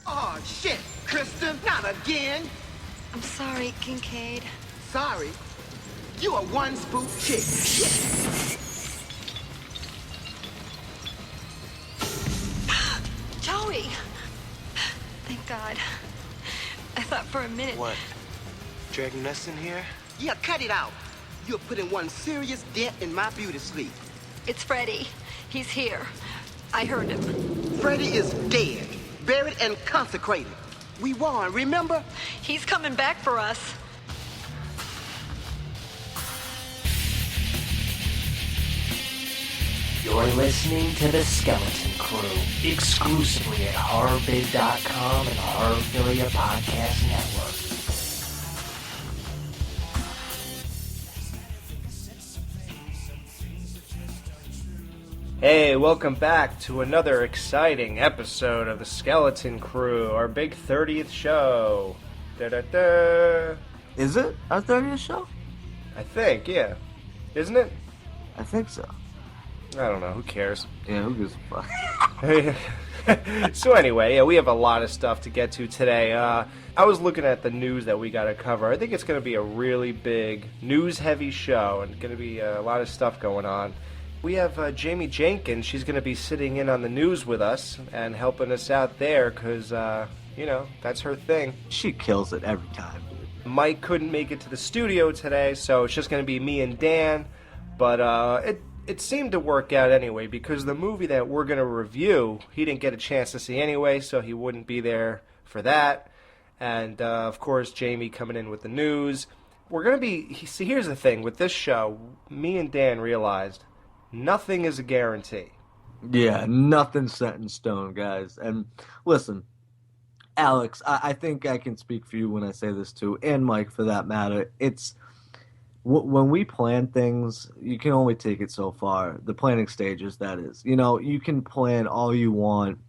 Oh, shit, Kristen, not again. I'm sorry, Kincaid. Sorry? You a one-spook chick. Shit. Joey! Thank God. I thought for a minute... What? Dragging us in here? Yeah, cut it out. You're putting one serious dent in my beauty sleep. It's Freddie. He's here. I heard him. Freddie is dead, buried and consecrated. We won, remember? He's coming back for us. You're listening to The Skeleton Crew, exclusively at HorrorBid.com and the Horrorphilia Podcast Network. Hey, welcome back to another exciting episode of The Skeleton Crew, our big 30th show. Da-da-da. Is it our 30th show? I think, yeah. Isn't it? I think so. I don't know, who cares? Yeah, who gives a fuck? So anyway, yeah, we have a lot of stuff to get to today. I was looking at the news that we got to cover. I think it's going to be a really big, news-heavy show, and going to be a lot of stuff going on. We have Jamie Jenkins. She's going to be sitting in on the news with us and helping us out there because, you know, that's her thing. She kills it every time, dude. Mike couldn't make it to the studio today, so it's just going to be me and Dan. But it seemed to work out anyway because the movie that we're going to review, he didn't get a chance to see anyway, so he wouldn't be there for that. And, of course, Jamie coming in with the news. We're going to be... See, here's the thing. With this show, me and Dan realized... nothing is a guarantee. Yeah, nothing's set in stone, guys. And listen, Alex, I think I can speak for you when I say this too, and Mike for that matter. It's when we plan things, you can only take it so far. The planning stages, that is. You know, you can plan all you want,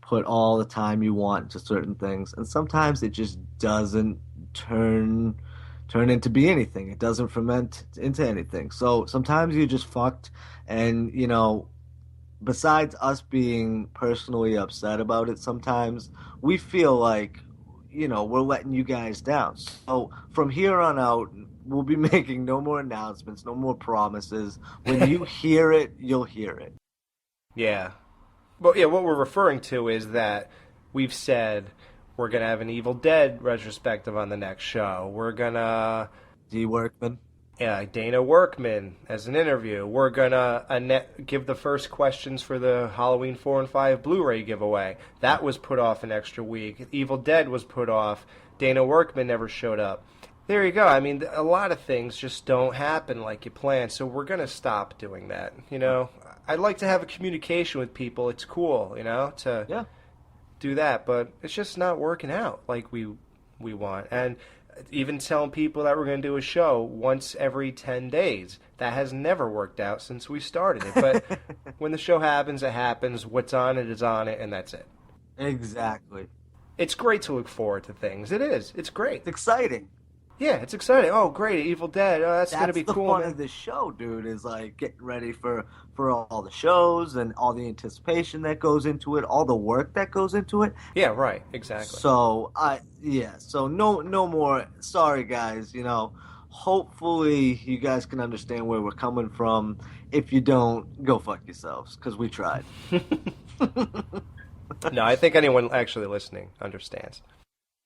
put all the time you want into certain things, and sometimes it just doesn't turn into be anything. It doesn't ferment into anything. So sometimes you're just fucked. And, you know, besides us being personally upset about it, sometimes we feel like, you know, we're letting you guys down. So from here on out, we'll be making no more announcements, no more promises. When you hear it, you'll hear it. Yeah. Well, yeah, what we're referring to is that we've said we're going to have an Evil Dead retrospective on the next show. We're going to... D. Workman. Yeah, Dana Workman as an interview. We're going to give the first questions for the Halloween 4 and 5 Blu-ray giveaway. That was put off an extra week. Evil Dead was put off. Dana Workman never showed up. There you go. I mean, a lot of things just don't happen like you planned, so we're going to stop doing that. You know, I'd like to have a communication with people. It's cool, you know, to do that, but it's just not working out like we want. And even telling people that we're going to do a show once every 10 days. That has never worked out since we started it. But when the show happens, it happens. What's on it is on it, and that's it. Exactly. It's great to look forward to things. It is. It's great. It's exciting. Yeah, it's exciting. Oh, great, Evil Dead. Oh, that's going to be cool. That's the fun of this show, dude, is like getting ready for all the shows and all the anticipation that goes into it, all the work that goes into it. Yeah, right, exactly. So, so no more, sorry guys, you know, hopefully you guys can understand where we're coming from. If you don't, go fuck yourselves, because we tried. No, I think anyone actually listening understands.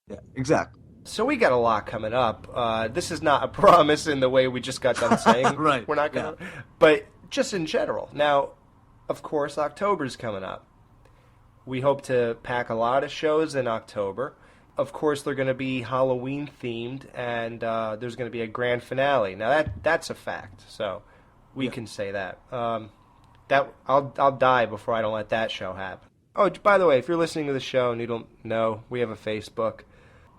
Yeah, exactly. So we got a lot coming up. This is not a promise in the way we just got done saying. Right. We're not going to. But just in general. Now, of course, October's coming up. We hope to pack a lot of shows in October. Of course, they're going to be Halloween themed, and there's going to be a grand finale. Now, that's a fact. So we can say that. That I'll die before I don't let that show happen. Oh, by the way, if you're listening to the show and you don't know, we have a Facebook.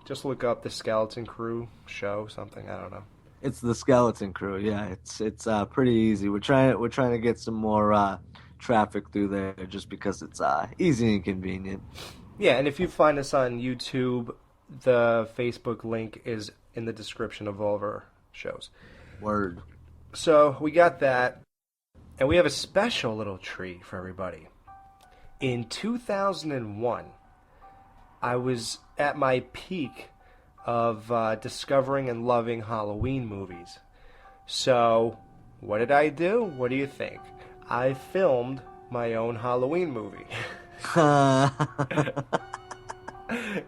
Just look up the Skeleton Crew show, something, I don't know. It's the Skeleton Crew, yeah. It's pretty easy. We're trying to get some more traffic through there just because it's easy and convenient. Yeah, and if you find us on YouTube, the Facebook link is in the description of all of our shows. Word. So we got that, and we have a special little treat for everybody. In 2001, I was at my peak of discovering and loving Halloween movies. So, what did I do? What do you think? I filmed my own Halloween movie.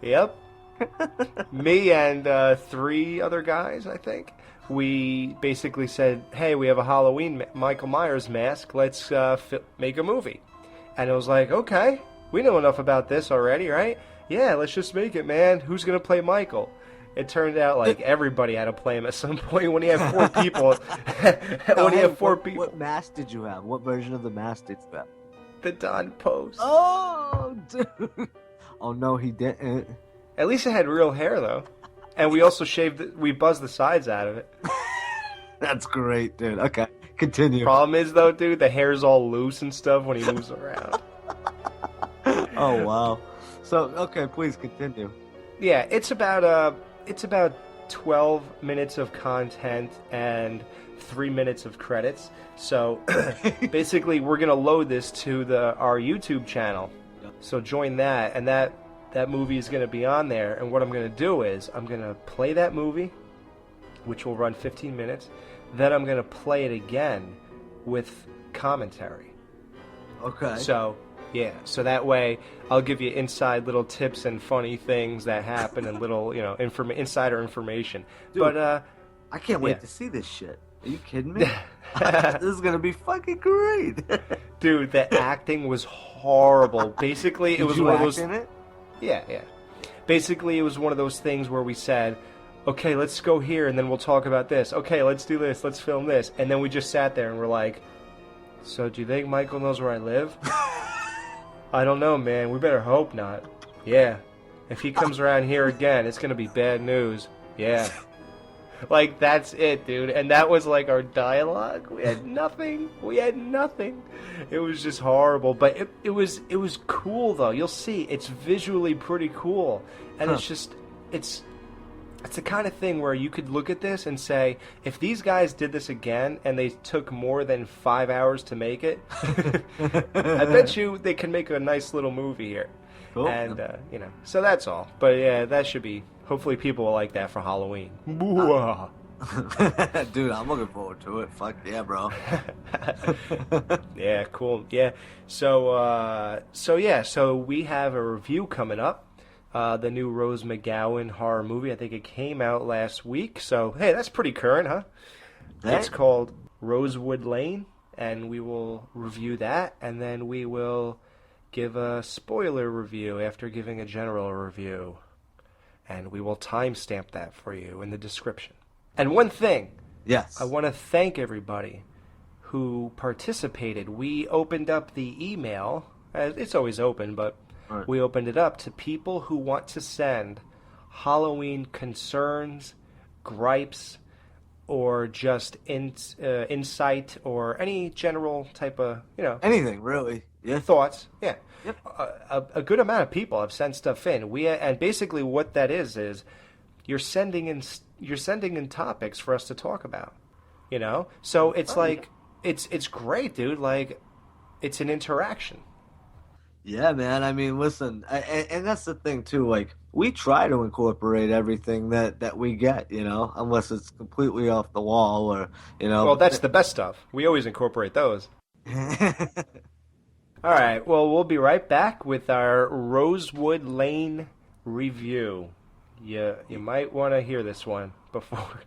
Yep. Me and 3 other guys, I think. We basically said, hey, we have a Halloween Michael Myers mask. Let's make a movie. And it was like, okay, we know enough about this already, right? Yeah, let's just make it, man. Who's going to play Michael? It turned out like everybody had to play him at some point when he had 4 people. What mask did you have? What version of the mask did you have? The Don Post. Oh, dude. Oh, no, he didn't. At least it had real hair, though. And we also we buzzed the sides out of it. That's great, dude. Okay, continue. Problem is, though, dude, the hair's all loose and stuff when he moves around. Oh, wow. So, okay, please continue. Yeah, it's about 12 minutes of content and 3 minutes of credits. So basically, we're gonna load this to our YouTube channel. So join that, and that movie is gonna be on there. And what I'm gonna do is I'm gonna play that movie, which will run 15 minutes. Then I'm gonna play it again with commentary. Okay. So. Yeah, so that way I'll give you inside little tips and funny things that happen and little, insider information. Dude, but I can't wait to see this shit. Are you kidding me? This is gonna be fucking great. Dude, the acting was horrible. Basically, it was one of those. In it? Yeah. Basically, it was one of those things where we said, "Okay, let's go here, and then we'll talk about this. Okay, let's do this. Let's film this." And then we just sat there and we're like, "So, do you think Michael knows where I live?" I don't know, man. We better hope not. Yeah. If he comes around here again, it's going to be bad news. Yeah. Like, that's it, dude. And that was, like, our dialogue. We had nothing. It was just horrible. But it was cool, though. You'll see. It's visually pretty cool. And it's just... It's the kind of thing where you could look at this and say, if these guys did this again and they took more than 5 hours to make it, I bet you they can make a nice little movie here. Cool. And, so that's all. But, yeah, that should be, hopefully people will like that for Halloween. Dude, I'm looking forward to it. Fuck yeah, bro. Yeah, cool. Yeah. So we have a review coming up. The new Rose McGowan horror movie. I think it came out last week. So, hey, that's pretty current, huh? Hey. It's called Rosewood Lane, and we will review that, and then we will give a spoiler review after giving a general review. And we will timestamp that for you in the description. And one thing. Yes. I want to thank everybody who participated. We opened up the email. It's always open, but... Right. We opened it up to people who want to send Halloween concerns, gripes, or just insight, or any general type of, anything really. Yeah. Thoughts. Yeah. Yep. A good amount of people have sent stuff in. And basically what that is you're sending in topics for us to talk about. So it's it's great, dude. Like, it's an interaction. Yeah, man. I mean, listen, and that's the thing too. Like, we try to incorporate everything that we get, unless it's completely off the wall or, Well, that's the best stuff. We always incorporate those. All right. Well, we'll be right back with our Rosewood Lane review. You might want to hear this one before.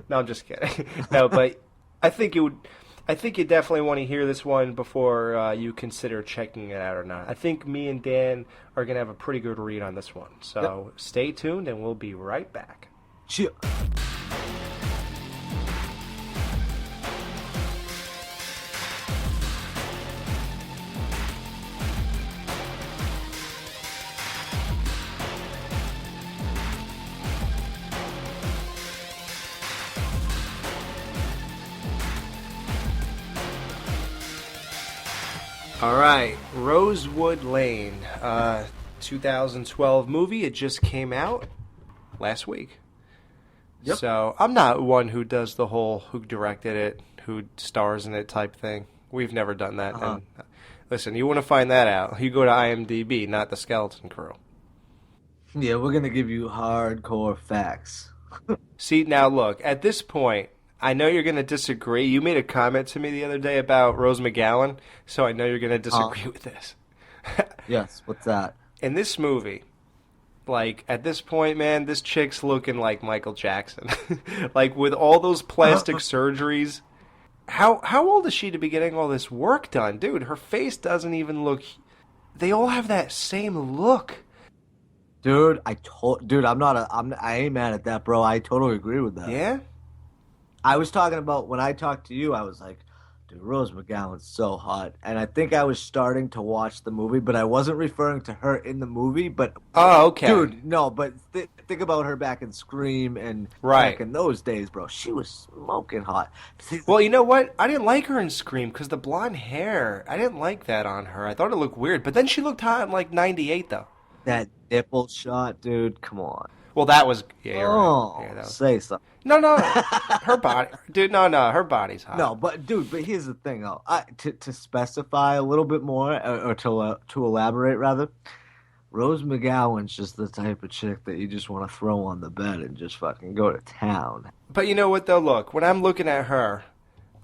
No, I'm just kidding. No, but I think you definitely want to hear this one before you consider checking it out or not. I think me and Dan are going to have a pretty good read on this one. So Stay tuned, and we'll be right back. Cheers. All right, Rosewood Lane, 2012 movie. It just came out last week. Yep. So I'm not one who does the whole who directed it, who stars in it type thing. We've never done that. Uh-huh. And listen, you want to find that out, you go to IMDb, not the Skeleton Crew. Yeah, we're gonna give you hardcore facts. See, now look, at this point, I know you're going to disagree. You made a comment to me the other day about Rose McGowan, so I know you're going to disagree with this. Yes, what's that? In this movie, like, at this point, man, this chick's looking like Michael Jackson. Like, with all those plastic surgeries. How old is she to be getting all this work done? Dude, her face doesn't even look... They all have that same look. Dude, I ain't mad at that, bro. I totally agree with that. Yeah? I was talking about, when I talked to you, I was like, dude, Rose McGowan's so hot. And I think I was starting to watch the movie, but I wasn't referring to her in the movie. But Oh, okay. dude, no, but think about her back in Scream and back in those days, bro. She was smoking hot. Well, you know what? I didn't like her in Scream because the blonde hair, I didn't like that on her. I thought it looked weird. But then she looked hot in like 98, though. That nipple shot, dude, come on. Well, that was... Yeah, you're Oh, right. Yeah, that was... say something. No, her body... Dude, no, her body's hot. No, but here's the thing, though. To specify a little bit more, or to elaborate, rather, Rose McGowan's just the type of chick that you just want to throw on the bed and just fucking go to town. But you know what, though? Look, when I'm looking at her,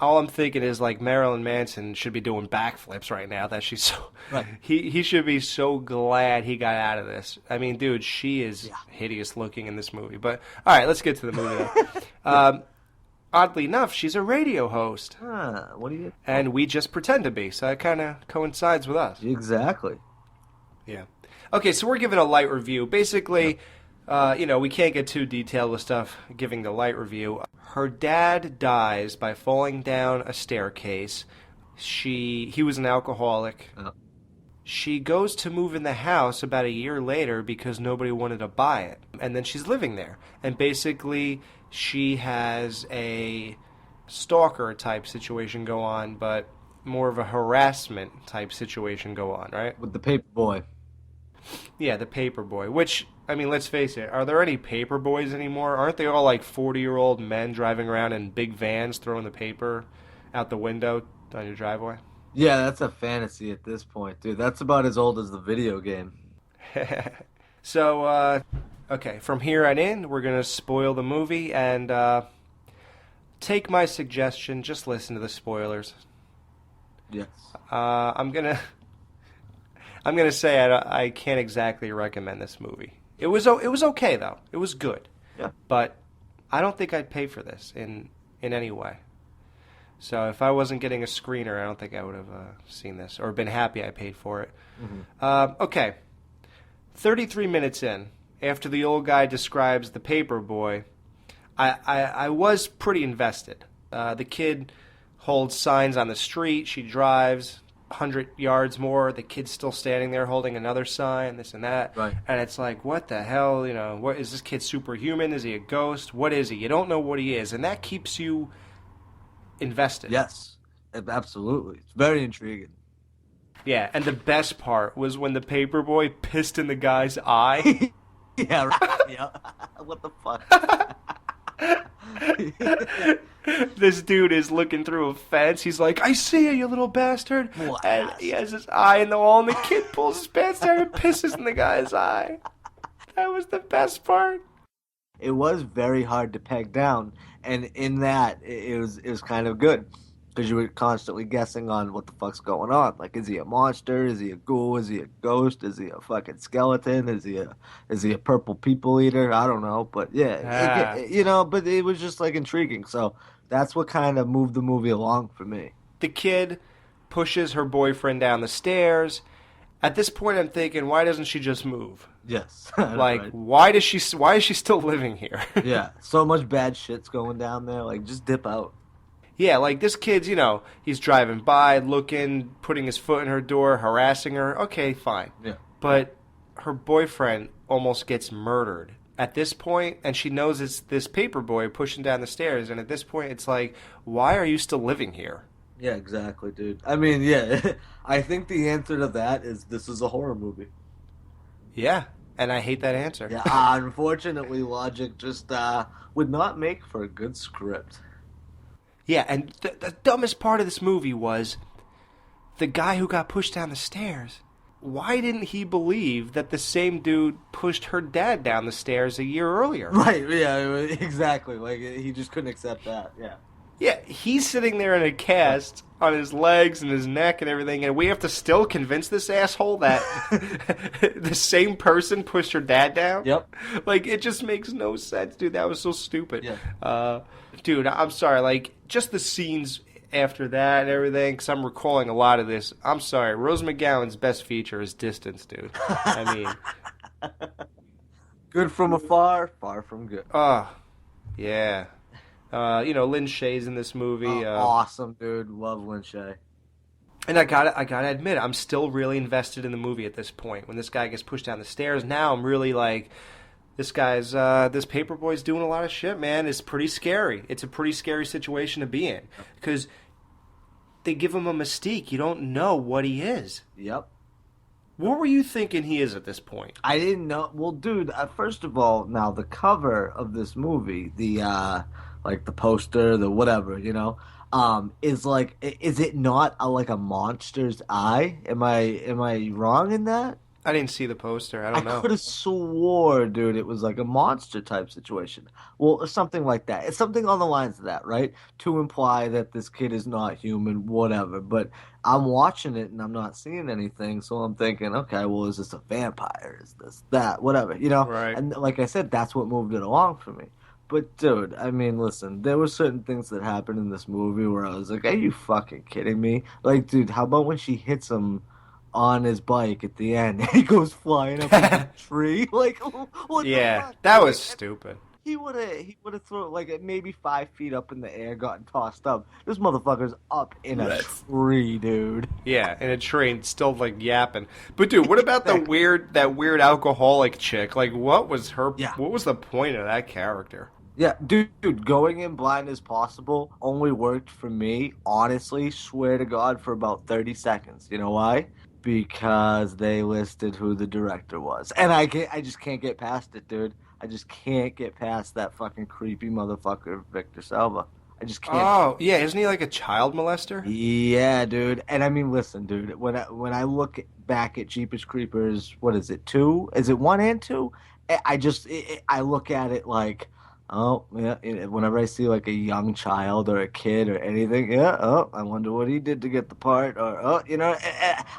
all I'm thinking is, like, Marilyn Manson should be doing backflips right now. That she's so... Right. He should be so glad he got out of this. I mean, dude, she is hideous looking in this movie. But, all right, let's get to the movie now. Oddly enough, she's a radio host. What do you... And we just pretend to be, so it kind of coincides with us. Exactly. Yeah. Okay, so we're giving a light review. Basically, we can't get too detailed with stuff giving the light review. Her dad dies by falling down a staircase. He was an alcoholic. Oh. She goes to move in the house about a year later because nobody wanted to buy it. And then she's living there. And basically, she has a stalker type situation go on, but more of a harassment type situation go on, right? With the paper boy. Yeah, the paper boy. Which, I mean, let's face it, are there any paper boys anymore? Aren't they all like 40-year-old men driving around in big vans throwing the paper out the window on your driveway? Yeah, that's a fantasy at this point, dude. That's about as old as the video game. So, okay, from here on in, we're going to spoil the movie, and take my suggestion, just listen to the spoilers. Yes. I'm gonna say I can't exactly recommend this movie. It was okay, though. It was good. Yeah. But I don't think I'd pay for this in any way. So if I wasn't getting a screener, I don't think I would have seen this or been happy I paid for it. Mm-hmm. Okay. 33 minutes in, after the old guy describes the paper boy, I was pretty invested. The kid holds signs on the street. She drives 100 yards more. The kid's still standing there holding another sign, this and that. Right. And it's like, what the hell? What is this kid superhuman? Is he a ghost? What is he? You don't know what he is. And that keeps you invested. Yes, absolutely. It's very intriguing. Yeah, and the best part was when the paper boy pissed in the guy's eye. Yeah, right. Yeah. What the fuck? This dude is looking through a fence. He's like, I see you, you little bastard. What? And he has his eye in the wall, and the kid pulls his pants down and pisses in the guy's eye. That was the best part. It was very hard to peg down, and in that, it was kind of good. Because you were constantly guessing on what the fuck's going on. Like, is he a monster? Is he a ghoul? Is he a ghost? Is he a fucking skeleton? Is he a purple people eater? I don't know. But yeah, but it was just like intriguing. So that's what kind of moved the movie along for me. The kid pushes her boyfriend down the stairs. At this point, I'm thinking, why doesn't she just move? Yes. Like, right. why is she still living here? Yeah. So much bad shit's going down there. Like, just dip out. Yeah, like this kid's, he's driving by, looking, putting his foot in her door, harassing her. Okay, fine. Yeah. But her boyfriend almost gets murdered at this point, and she knows it's this paper boy pushing down the stairs, and at this point it's like, why are you still living here? Yeah, exactly, dude. I mean, yeah, I think the answer to that is this is a horror movie. Yeah, and I hate that answer. Yeah, unfortunately, logic just would not make for a good script. Yeah, and the dumbest part of this movie was the guy who got pushed down the stairs why didn't he believe that the same dude pushed her dad down the stairs a year earlier? Right, yeah, exactly. Like, he just couldn't accept that, yeah. Yeah, he's sitting there in a cast on his legs and his neck and everything, and we have to still convince this asshole that the same person pushed her dad down? Yep. Like, it just makes no sense, dude. That was so stupid. Yeah. Dude, I'm sorry. Like, just the scenes after that and everything, because I'm recalling a lot of this. I'm sorry. Rose McGowan's best feature is distance, dude. I mean... Good from afar, far from good. Oh, yeah. Lin Shaye's in this movie. Awesome, dude. Love Lin Shaye. And I gotta admit, I'm still really invested in the movie at this point. When this guy gets pushed down the stairs, now I'm really like, this paperboy's doing a lot of shit, man. It's pretty scary. It's a pretty scary situation to be in. Because they give him a mystique. You don't know what he is. Yep. What were you thinking he is at this point? I didn't know. Well, dude, first of all, now the cover of this movie, the poster, the whatever, is like, is it not like a monster's eye? Am I wrong in that? I didn't see the poster. I don't know. I could have swore, dude, it was like a monster type situation. Well, something like that. It's something on the lines of that, right? To imply that this kid is not human, whatever. But I'm watching it and I'm not seeing anything, so I'm thinking, okay, well, is this a vampire? Is this that? Whatever, Right. And like I said, that's what moved it along for me. But, dude, I mean, listen, there were certain things that happened in this movie where I was like, are you fucking kidding me? Like, dude, how about when she hits him on his bike at the end and he goes flying up in a tree? Like, what the fuck? That was stupid. He would have thrown, like, maybe 5 feet up in the air, gotten tossed up. This motherfucker's up in a tree, dude. Yeah, in a tree and still, like, yapping. But, dude, what about that weird alcoholic chick? Like, what was the point of that character? Yeah, dude, going in blind as possible only worked for me, honestly, swear to God, for about 30 seconds. You know why? Because they listed who the director was. And I just can't get past it, dude. I just can't get past that fucking creepy motherfucker, Victor Salva. I just can't. Oh, yeah, isn't he like a child molester? Yeah, dude. And I mean, listen, dude, when I look back at Jeepers Creepers, what is it, 2? Is it 1 and 2? I look at it like, oh, yeah, whenever I see like a young child or a kid or anything, I wonder what he did to get the part, or,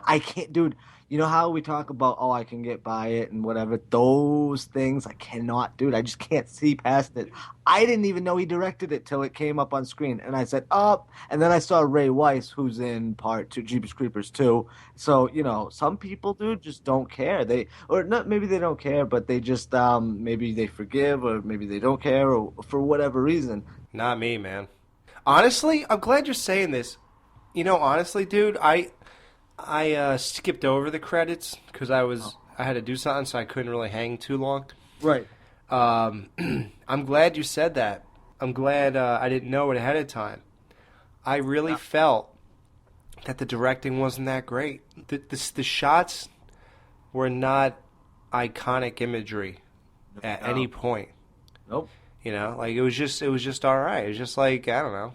I can't, dude, you know how we talk about, I can get by it and whatever, those things I cannot, dude, I just can't see past it. I didn't even know he directed it till it came up on screen, and I said, and then I saw Ray Weiss, who's in part 2, Jeepers Creepers 2, so, some people, dude, just don't care, maybe they don't care, but they just, maybe they forgive, or maybe they don't care, or for whatever reason. Not me, man. Honestly, I'm glad you're saying this. Honestly, dude, I skipped over the credits because I had to do something, so I couldn't really hang too long. Right. I'm glad you said that. I'm glad I didn't know it ahead of time. I really felt that the directing wasn't that great. The shots were not iconic imagery at any point. Nope. Like it was just all right. It was just like, I don't know.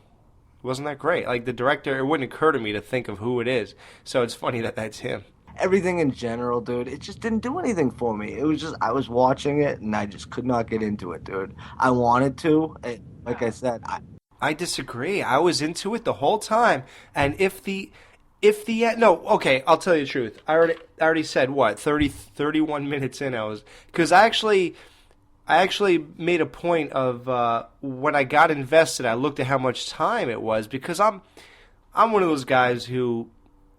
It wasn't that great. Like the director, it wouldn't occur to me to think of who it is. So it's funny that that's him. Everything in general, dude, it just didn't do anything for me. It was just, I was watching it and I just could not get into it, dude. I wanted to. Like I said, I disagree. I was into it the whole time. And I'll tell you the truth. I already said, 31 minutes in, because I actually made a point of when I got invested, I looked at how much time it was, because I'm one of those guys who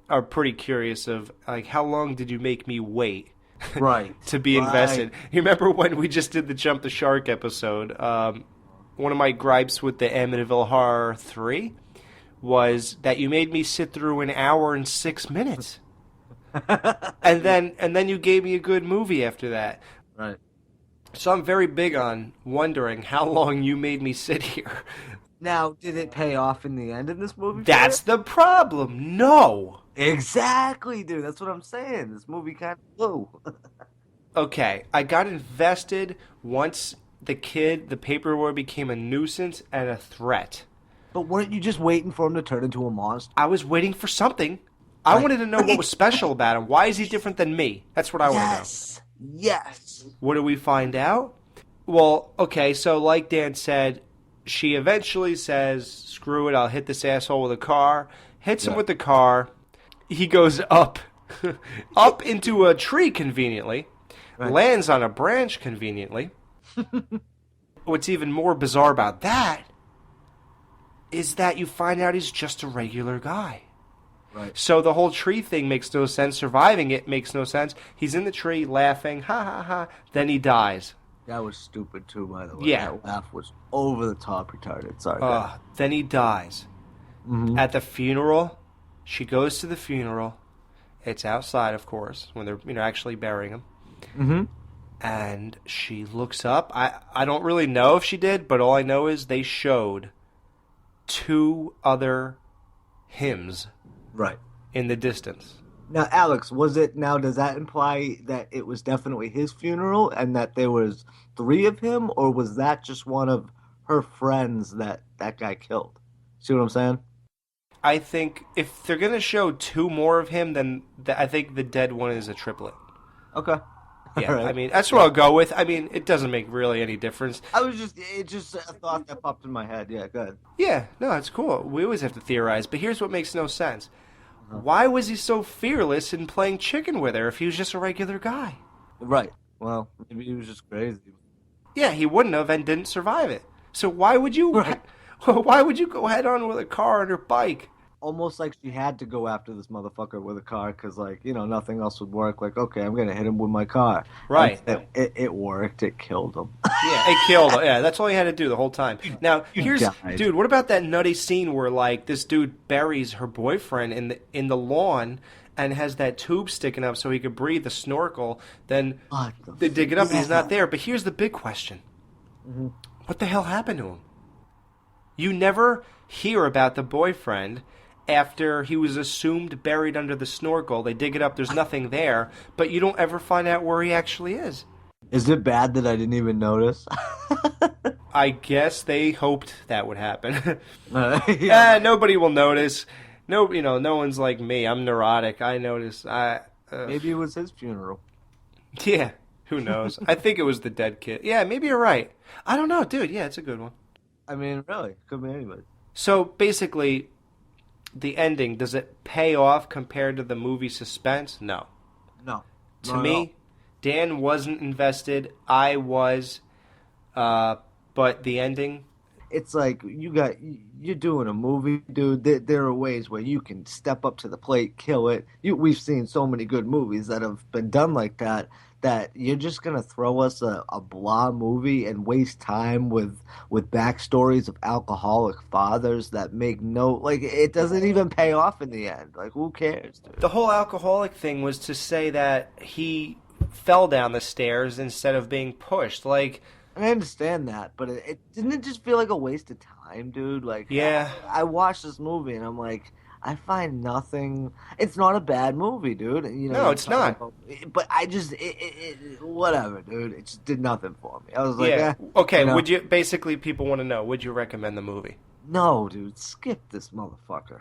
are pretty curious of, like, how long did you make me wait right to be invested? You remember when we just did the Jump the Shark episode? One of my gripes with the Amityville Horror 3 was that you made me sit through an hour and 6 minutes. and then you gave me a good movie after that. Right. So I'm very big on wondering how long you made me sit here. Now, did it pay off in the end in this movie? That's the problem. No. Exactly, dude. That's what I'm saying. This movie kind of blew. Okay, I got invested once the paperboy became a nuisance and a threat. But weren't you just waiting for him to turn into a monster? I was waiting for something. I wanted to know what was special about him. Why is he different than me? That's what I want to know. Yes. What do we find out? Well, okay, so like Dan said, she eventually says, screw it, I'll hit this asshole with a car. Hits him with the car. He goes up into a tree conveniently. Right. Lands on a branch conveniently. What's even more bizarre about that is that you find out he's just a regular guy. Right. So the whole tree thing makes no sense. Surviving it makes no sense. He's in the tree laughing, ha ha ha. Then he dies. That was stupid too, by the way. Yeah. That laugh was over the top retarded. Sorry. Then he dies. Mm-hmm. At the funeral, she goes to the funeral. It's outside, of course, when they're actually burying him. Mm-hmm. And she looks up. I don't really know if she did, but all I know is they showed 2 other hymns. Right. In the distance. Now, Alex, does that imply that it was definitely his funeral and that there was 3 of him, or was that just one of her friends that guy killed? See what I'm saying? I think if they're going to show 2 more of him, then I think the dead one is a triplet. Okay. Yeah, right. I mean, that's what I'll go with. I mean, it doesn't make really any difference. It's just a thought that popped in my head. Yeah, go ahead. Yeah, no, it's cool. We always have to theorize, but here's what makes no sense. Why was he so fearless in playing chicken with her if he was just a regular guy? Right. Well, maybe he was just crazy. Yeah, he wouldn't have and didn't survive it. So why would you? Right. Why would you go head on with a car and her bike? Almost like she had to go after this motherfucker with a car because, nothing else would work. Like, okay, I'm going to hit him with my car. Right. It worked. It killed him. Yeah, it killed him. Yeah, that's all he had to do the whole time. Now, dude, what about that nutty scene where, this dude buries her boyfriend in the lawn and has that tube sticking up so he could breathe, the snorkel, then they dig it up and he's not there. But here's the big question. Mm-hmm. What the hell happened to him? You never hear about the boyfriend after he was assumed buried under the snorkel. They dig it up, there's nothing there, but you don't ever find out where he actually is. Is it bad that I didn't even notice? I guess they hoped that would happen. Nobody will notice. No one's like me. I'm neurotic. I notice. Maybe it was his funeral. Yeah, who knows? I think it was the dead kid. Yeah, maybe you're right. I don't know, dude. Yeah, it's a good one. I mean, really, could be anybody. So basically, the ending, does it pay off compared to the movie suspense? No. No. To me, Dan wasn't invested. I was. But the ending... It's like, you're doing a movie, dude. There are ways where you can step up to the plate, kill it. We've seen so many good movies that have been done like that you're just going to throw us a blah movie and waste time with backstories of alcoholic fathers that make it doesn't even pay off in the end. Like, who cares, dude? The whole alcoholic thing was to say that he fell down the stairs instead of being pushed. Like... I understand that, but it didn't it just feel like a waste of time, dude? Like, yeah. I watched this movie and I'm like, I find nothing. It's not a bad movie, dude. No, it's not. But I just, whatever, dude. It just did nothing for me. I was like, yeah. Okay, would you? Basically, people want to know. Would you recommend the movie? No, dude. Skip this motherfucker.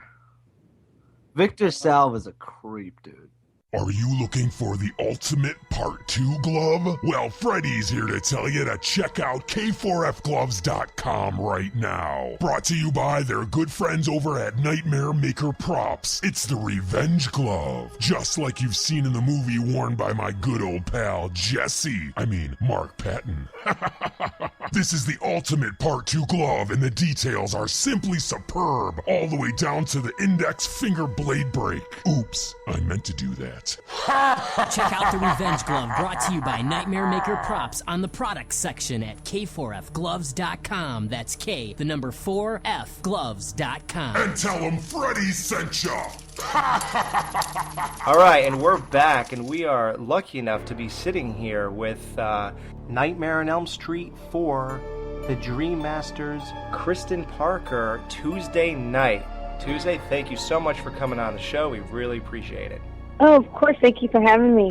Victor Salve is a creep, dude. Are you looking for the ultimate Part 2 glove? Well, Freddy's here to tell you to check out K4FGloves.com right now. Brought to you by their good friends over at Nightmare Maker Props. It's the Revenge Glove, just like you've seen in the movie worn by my good old pal Jesse. Mark Patton. This is the ultimate Part 2 glove, and the details are simply superb, all the way down to the index finger blade break. Oops, I meant to do that. Check out the Revenge Glove, brought to you by Nightmare Maker Props on the products section at K4FGloves.com. That's K, the number 4F, gloves.com. And tell them Freddy sent ya! All right, and we're back, and we are lucky enough to be sitting here with Nightmare on Elm Street 4, the Dream Masters, Kristen Parker, Tuesday night. Tuesday, thank you so much for coming on the show. We really appreciate it. Oh, of course. Thank you for having me.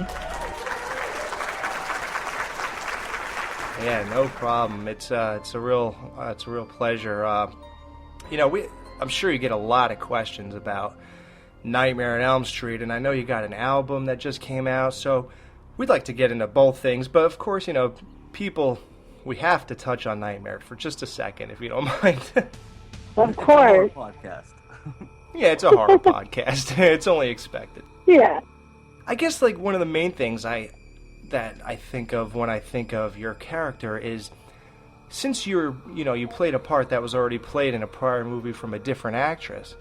Yeah, no problem. It's a real pleasure. I'm sure you get a lot of questions about Nightmare on Elm Street, and I know you got an album that just came out, so we'd like to get into both things, but of course, people, we have to touch on Nightmare for just a second, if you don't mind. Of course. Podcast. Yeah, it's a horror podcast. It's only expected. Yeah. I guess, like, one of the main things that I think of when I think of your character is, since you played a part that was already played in a prior movie from a different actress,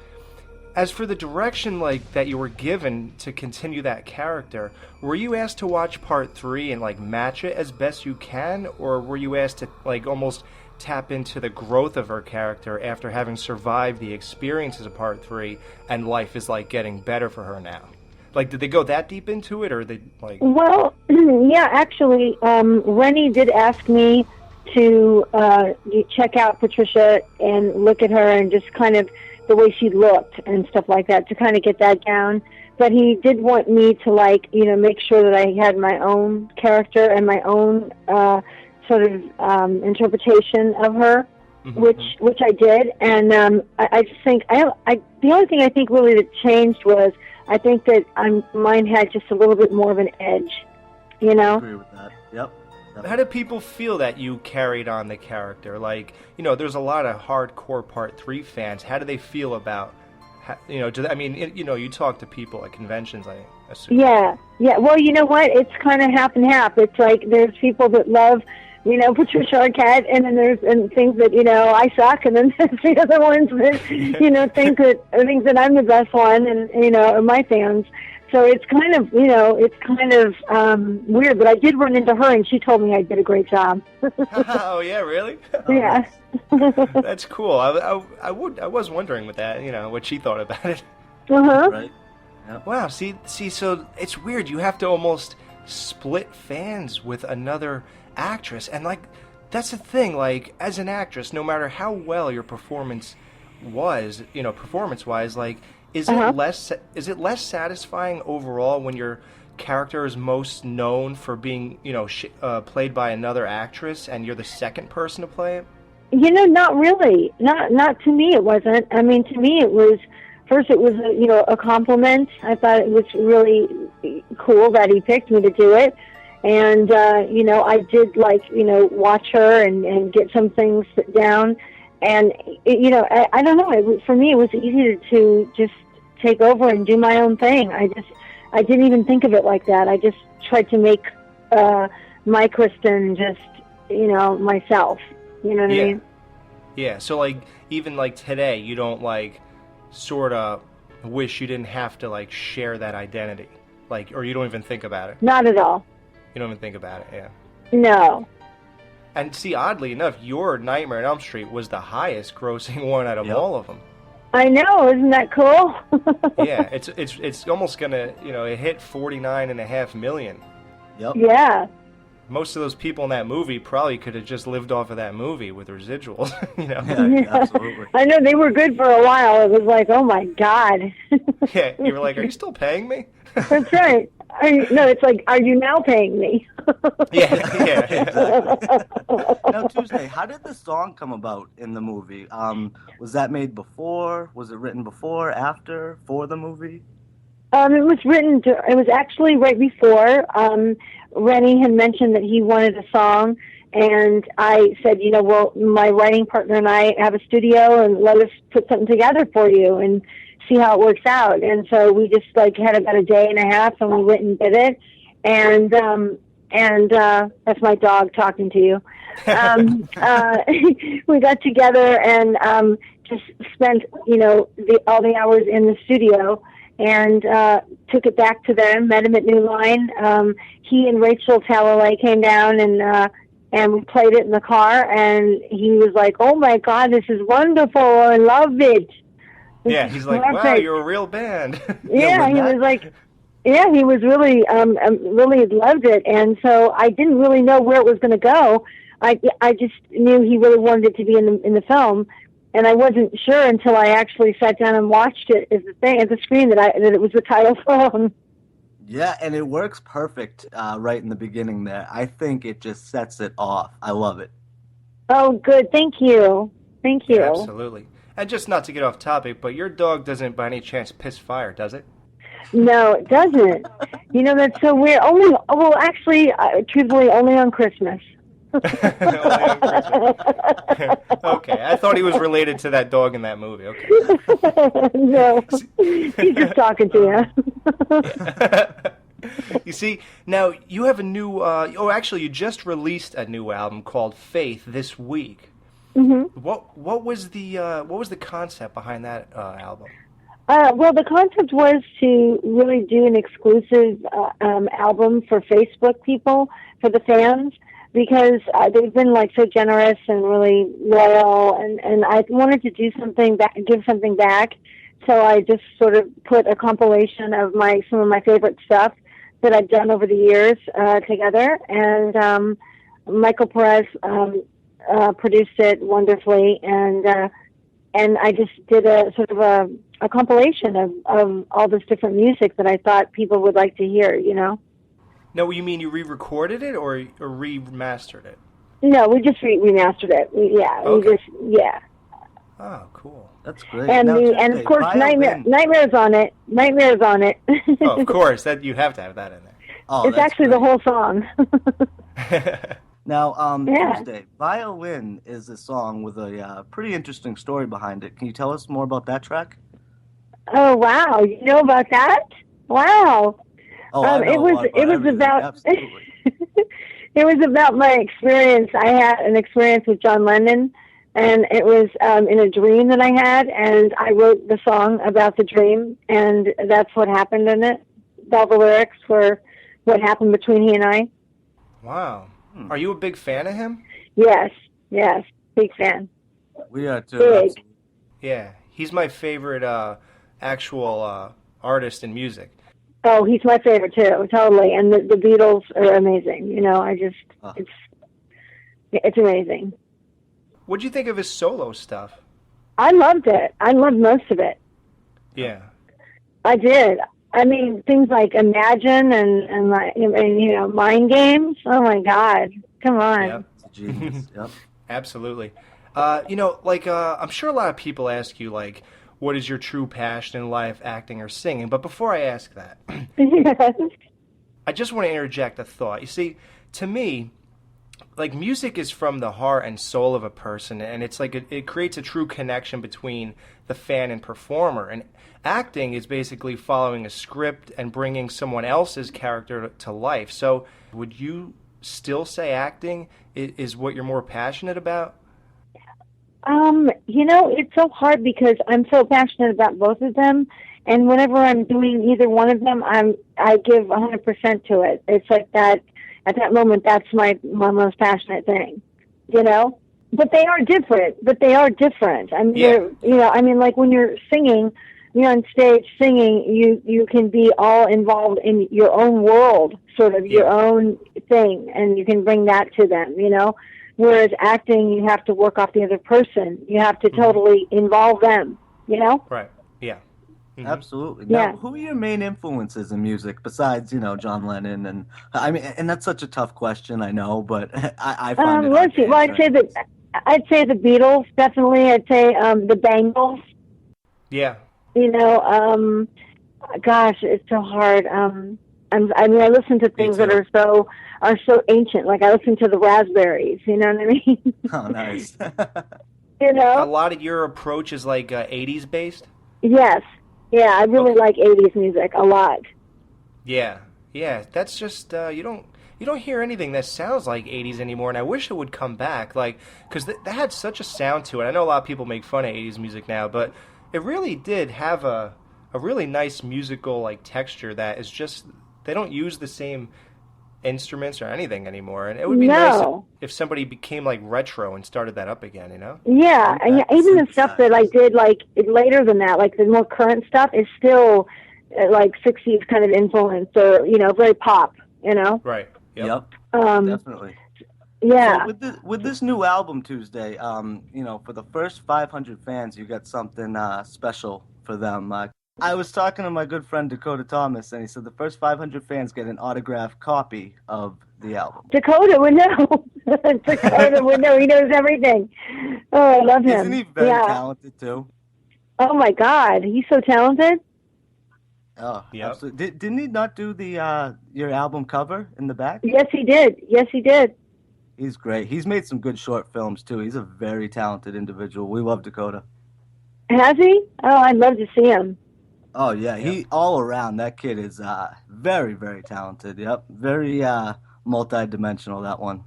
as for the direction, like, that you were given to continue that character, were you asked to watch part 3 and, like, match it as best you can, or were you asked to, like, almost tap into the growth of her character after having survived the experiences of part 3 and life is, like, getting better for her now? Like, did they go that deep into it, or they, like... Well, yeah, actually, Rennie did ask me to check out Patricia and look at her and just kind of the way she looked and stuff like that to kind of get that down. But he did want me to, like, make sure that I had my own character and my own sort of interpretation of her, which I did. And I just think the only thing I think really that changed was I think that mine had just a little bit more of an edge, I agree with that. Yep. How did people feel that you carried on the character? Like, there's a lot of hardcore Part 3 fans. How do they feel about, you talk to people at conventions, I assume. Yeah. Well, you know what? It's kind of half and half. It's like there's people that love, Patricia Arquette, and then there's things that, I suck, and then there's the other ones that, think that I'm the best one, and, are my fans. So it's kind of, weird, but I did run into her, and she told me I did a great job. Oh, yeah, really? Yeah. That's cool. I was wondering with that, what she thought about it. Uh-huh. Right. Yep. Wow, see, so it's weird. You have to almost split fans with another actress, and, like, that's the thing. Like, as an actress, no matter how well your performance was, performance-wise, like, is it less satisfying overall when your character is most known for being, played by another actress, and you're the second person to play it? Not really. Not to me. It wasn't. I mean, to me, it was. First, it was a compliment. I thought it was really cool that he picked me to do it, and I did watch her and get some things down, and I don't know. For me, it was easy to just take over and do my own thing. I didn't even think of it like that. I just tried to make my Kristen just myself. You know what I mean? Yeah. So, like, even like today, you don't like sort of wish you didn't have to like share that identity, like, or you don't even think about it. Not at all. You don't even think about it. Yeah. No. And see, oddly enough, your Nightmare on Elm Street was the highest grossing one out of all of them. I know, isn't that cool? Yeah, it's almost gonna, it hit $49.5 million. Yep. Yeah. Most of those people in that movie probably could have just lived off of that movie with residuals, Yeah, absolutely. I know, they were good for a while. It was like, oh my God. Yeah, you were like, are you still paying me? That's right. It's like, are you now paying me? Yeah. Now, Tuesday, how did the song come about in the movie? Was that made before? Was it written before, after, for the movie? It was actually right before. Rennie had mentioned that he wanted a song, and I said, well, my writing partner and I have a studio, and let us put something together for you and see how it works out. And so we just had about a day and a half, and we went and did it. And that's my dog talking to you. We got together and just spent, all the hours in the studio, and took it back to them, met him at New Line. He and Rachel Talalay came down, and we played it in the car, and he was like, oh my God, this is wonderful, I love it. Yeah, he's like, wow, you're a real band. Yeah, he was like, yeah, he was really, really loved it, and so I didn't really know where it was going to go. I just knew he really wanted it to be in the film, and I wasn't sure until I actually sat down and watched it as the screen that it was the title song. Yeah, and it works perfect right in the beginning there. I think it just sets it off. I love it. Oh, good. Thank you. Thank you. Yeah, absolutely. And just not to get off topic, but your dog doesn't by any chance piss fire, does it? No, it doesn't. You know, that's so weird. Actually, truthfully, only on Christmas. Okay, I thought he was related to that dog in that movie. Okay. No, he's just talking to you. You see, now you have a new. Actually, you just released a new album called Faith this week. Mm-hmm. What was the concept behind that album? Well, the concept was to really do an exclusive album for Facebook people, for the fans, because they've been like so generous and really loyal, and I wanted to do something back, give something back. So I just sort of put a compilation of some of my favorite stuff that I've done over the years together, and Michael Perez produced it wonderfully, and I just did a sort of a compilation of all this different music that I thought people would like to hear, you know? No, you mean you re-recorded it or remastered it? No, we just remastered it. Okay. Yeah. Oh, cool. That's great. And of course, Nightmare's on it. Nightmare's on it. Oh, of course, that you have to have that in there. Oh, it's actually great. The whole song. Now, Tuesday, Violin is a song with a pretty interesting story behind it. Can you tell us more about that track? Oh, wow. You know about that? Wow. Oh, I know it was about absolutely. It was about my experience. I had an experience with John Lennon, and it was in a dream that I had, and I wrote the song about the dream, and that's what happened in it. All the lyrics were what happened between he and I. Wow. Are you a big fan of him? Yes, big fan. We are too. Big. Absolutely. Yeah, he's my favorite actual artist in music. Oh, he's my favorite too, totally. And the Beatles are amazing. You know, it's amazing. What'd you think of his solo stuff? I loved it. I loved most of it. Yeah. I did. I mean, things like Imagine and you know, Mind Games. Oh my God! Come on. Yep. It's a genius. Yep. Absolutely. You know, like I'm sure a lot of people ask you, like, what is your true passion in life, acting or singing? But before I ask that, Yes. I just want to interject a thought. You see, to me, like, music is from the heart and soul of a person, and it's like it creates a true connection between the fan and performer. And acting is basically following a script and bringing someone else's character to life. So would you still say acting is what you're more passionate about? You know, it's so hard because I'm so passionate about both of them, and whenever I'm doing either one of them, I give 100% to it. It's like that. At that moment, that's my most passionate thing, you know? But they are different. I mean, Yeah. you know, I mean, like when you're singing, you're on stage singing, you can be all involved in your own world, sort of your own thing, and you can bring that to them, you know? Whereas acting, you have to work off the other person. You have to totally involve them, you know? Right, yeah. Mm-hmm. Absolutely. Yeah. Now, who are your main influences in music besides, you know, John Lennon? And I mean, and that's such a tough question, I know, but I find it. Let's see. Well, I'd say the Beatles, definitely. I'd say the Bangles. Yeah. You know, gosh, it's so hard. I mean, I listen to things that are so ancient. Like I listen to the Raspberries. You know what I mean? Oh, nice. You know, A lot of your approach is like 80s based? Yes. Yeah, I really like 80s music a lot. Yeah. That's just you don't hear anything that sounds like 80s anymore, and I wish it would come back, like, because that had such a sound to it. I know a lot of people make fun of 80s music now, but it really did have a really nice musical like texture that is just, they don't use the same instruments or anything anymore, and it would be nice if somebody became like retro and started that up again, you know? Yeah, and even the stuff that I did like later than that, like the more current stuff, is still like 60s kind of influence, or you know, very pop, you know? Right. Yep. Definitely. Yeah. So with this new album Tuesday, you know, for the first 500 fans, you got something special for them. I was talking to my good friend Dakota Thomas, and he said the first 500 fans get an autographed copy of the album. Dakota would know. Dakota would know. He knows everything. Oh, I love him. Isn't he very talented, too? Oh, my God. He's so talented. Oh, yep. Absolutely. Didn't he not do the your album cover in the back? Yes, he did. Yes, he did. He's great. He's made some good short films, too. He's a very talented individual. We love Dakota. Has he? Oh, I'd love to see him. Oh, yeah. He all around, that kid is very, very talented. Yep. Very multi-dimensional, that one.